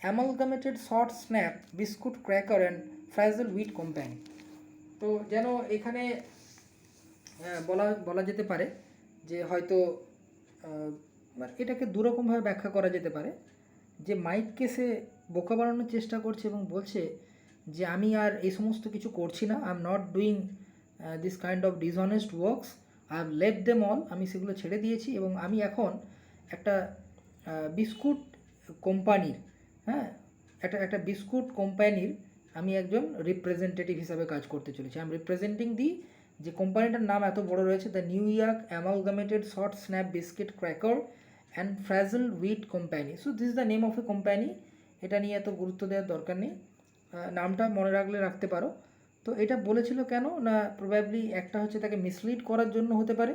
amalgamated short snap biscuit cracker and frazzle wheat company. তো যেন এখানে বলা যেতে পারে যে হয়তো এটাকে দুরকমভাবে ব্যাখ্যা করা যেতে পারে, যে মাইককে সে বোকা বানানোর চেষ্টা করছে এবং বলছে যে আমি আর এই সমস্ত কিছু করছি না, I am not doing this kind of dishonest works, I have left them all, আমি সেগুলো ছেড়ে দিয়েছি এবং আমি এখন একটা বিস্কুট কোম্পানির, হ্যাঁ, একটা বিস্কুট কোম্পানির আমি একজন রিপ্রেজেন্টেটিভ হিসাবে কাজ করতে চলেছি। আই এম রিপ্রেজেন্টিং দি, যে কোম্পানিটার নাম এত বড় রয়েছে, the New York amalgamated short snap biscuit cracker and frazzle wheat company. So this is the name of a company. এটা নিয়ে এত গুরুত্ব দেওয়ার দরকার নেই, নামটা মনে রাখলে রাখতে পারো। তো এটা বলেছিল কেন না, প্রবাবলি একটা হচ্ছে তাকে মিসলিড করার জন্য হতে পারে,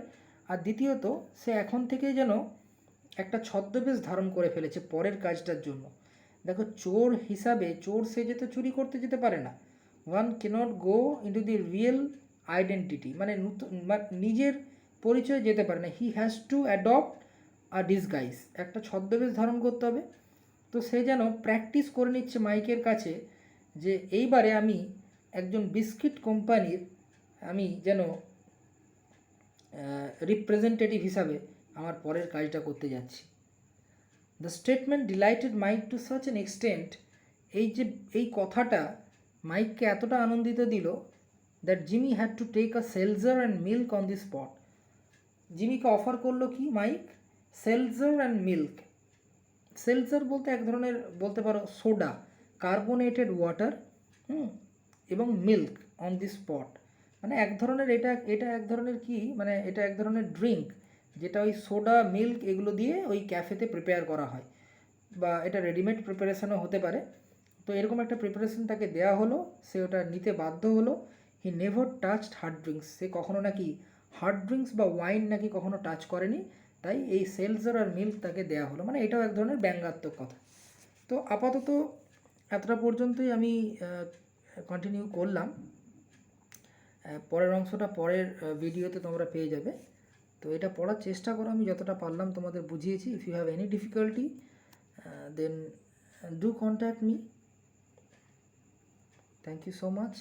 আর দ্বিতীয়ত সে এখন থেকেই যেন একটা ছদ্মবেশ ধারণ করে ফেলেছে পরের কাজটার জন্য। দেখো, চোর হিসাবে চোর সেজে তো চুরি করতে যেতে পারে না। One can't go into the real identity, মানে নিজের পরিচয় যেতে পারে না। He has to adopt a disguise, একটা ছদ্মবেশ ধারণ করতে হবে। তো সে যেন প্র্যাকটিস করে নিচ্ছে মাইকের কাছে, যে এইবারে আমি একজন বিস্কিট কোম্পানির আমি যেন রিপ্রেজেন্টেটিভ হিসাবে আমার পরের কাজটা করতে যাচ্ছি। The statement delighted Mike to such an extent, এই কথাটা মাইককে এতটা আনন্দিত দিল, that Jimmy had to take a seltzer and milk on the spot. জিমিকে অফার করলো কি Mike? Seltzer and milk. Seltzer বলতে এক ধরনের, বলতে পারো সোডা, কার্বোনেটেড ওয়াটার, এবং মিল্ক অন দি স্পট, মানে এক ধরনের এটা এক ধরনের কি, মানে এটা এক ধরনের ড্রিঙ্ক যেটা ওই সোডা মিল্ক এগুলো দিয়ে ওই ক্যাফেতে প্রিপেয়ার করা হয়, বা এটা রেডিমেড প্রিপারেশনও হতে পারে। তো এরকম একটা প্রিপারেশন তাকে দেওয়া হলো, সে ওটা নিতে বাধ্য হলো। He never touched hard drinks, সে কখনো নাকি হার্ড ড্রিঙ্কস বা ওয়াইন নাকি কখনো টাচ করেনি, তাই এই সেলজার আর মিল্ক তাকে দেওয়া হলো, মানে এটাও এক ধরনের ব্যঙ্গাত্মক কথা। তো আপাতত এতটা পর্যন্তই আমি কন্টিনিউ করলাম, পরের অংশটা পরের ভিডিওতে তোমরা পেয়ে যাবে। তো এটা পড়ার চেষ্টা করো, আমি যতটা পারলাম তোমাদের বুঝিয়েছি। If you have any difficulty then do contact me. Thank you so much.